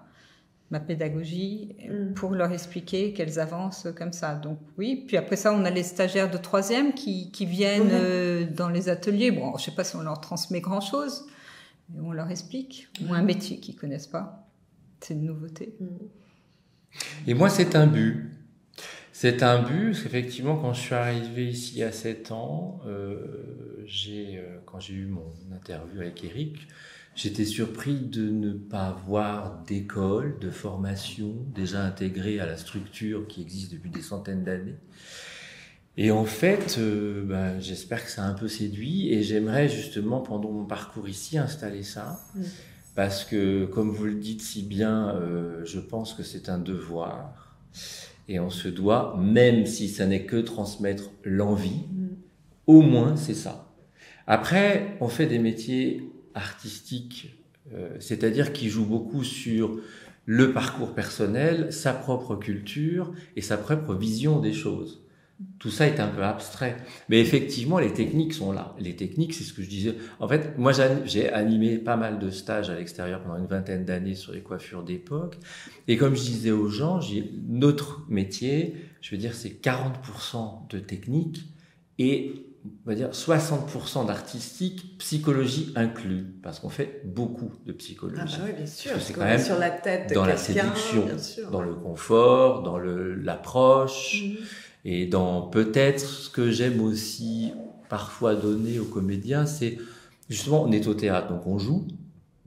ma pédagogie, pour leur expliquer qu'elles avancent comme ça. Donc oui, puis après ça, on a les stagiaires de 3e qui viennent dans les ateliers. Bon, je sais pas si on leur transmet grand-chose, mais on leur explique. Ou un métier qu'ils connaissent pas. C'est une nouveauté.
Et moi, c'est un but. C'est un but, parce qu'effectivement, quand je suis arrivé ici à 7 ans, quand j'ai eu mon interview avec Eric, j'étais surpris de ne pas avoir d'école, de formation déjà intégrée à la structure qui existe depuis des centaines d'années. Et en fait, j'espère que ça a un peu séduit et j'aimerais justement, pendant mon parcours ici, installer ça. Parce que, comme vous le dites si bien, je pense que c'est un devoir. Et on se doit, même si ça n'est que transmettre l'envie, au moins c'est ça. Après, on fait des métiers artistique, c'est-à-dire qui joue beaucoup sur le parcours personnel, sa propre culture et sa propre vision des choses. Tout ça est un peu abstrait. Mais effectivement, les techniques sont là. Les techniques, c'est ce que je disais. En fait, moi, j'ai animé pas mal de stages à l'extérieur pendant une vingtaine d'années sur les coiffures d'époque. Et comme je disais aux gens, notre métier, je veux dire, c'est 40% de technique et on va dire 60% d'artistique, psychologie inclus, parce qu'on fait beaucoup de psychologie.
Ah bah oui, bien sûr.
Parce que c'est quand même
sur la tête de
dans la
quelqu'un,
séduction, dans le confort, dans l'approche, et dans peut-être ce que j'aime aussi parfois donner aux comédiens, c'est justement on est au théâtre, donc on joue.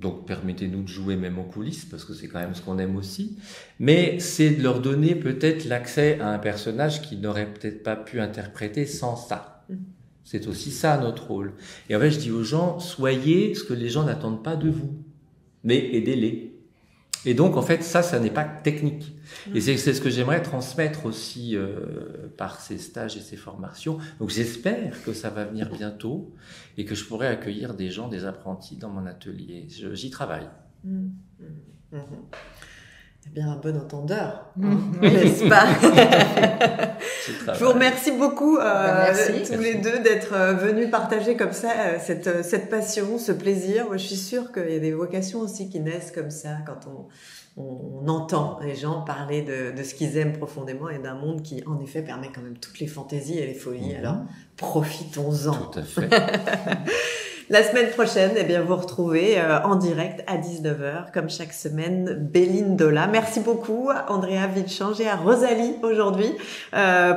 Donc permettez-nous de jouer même en coulisses, parce que c'est quand même ce qu'on aime aussi. Mais c'est de leur donner peut-être l'accès à un personnage qu'ils n'auraient peut-être pas pu interpréter sans ça. C'est aussi ça notre rôle. Et en fait, je dis aux gens, soyez ce que les gens n'attendent pas de vous, mais aidez-les. Et donc, en fait, ça n'est pas technique. Et c'est ce que j'aimerais transmettre aussi par ces stages et ces formations. Donc, j'espère que ça va venir bientôt et que je pourrai accueillir des gens, des apprentis dans mon atelier. J'y travaille.
Eh bien, un bon entendeur, n'est-ce pas? Je vous remercie beaucoup tous les deux d'être venus partager comme ça cette passion, ce plaisir. Moi, je suis sûre qu'il y a des vocations aussi qui naissent comme ça quand on entend les gens parler de ce qu'ils aiment profondément et d'un monde qui, en effet, permet quand même toutes les fantaisies et les folies. Alors, profitons-en.
Tout à fait.
La semaine prochaine, vous retrouvez en direct à 19h, comme chaque semaine, Béline Dola. Merci beaucoup à Andrea Vilchange et à Rosalie aujourd'hui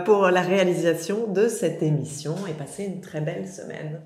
pour la réalisation de cette émission et passez une très belle semaine.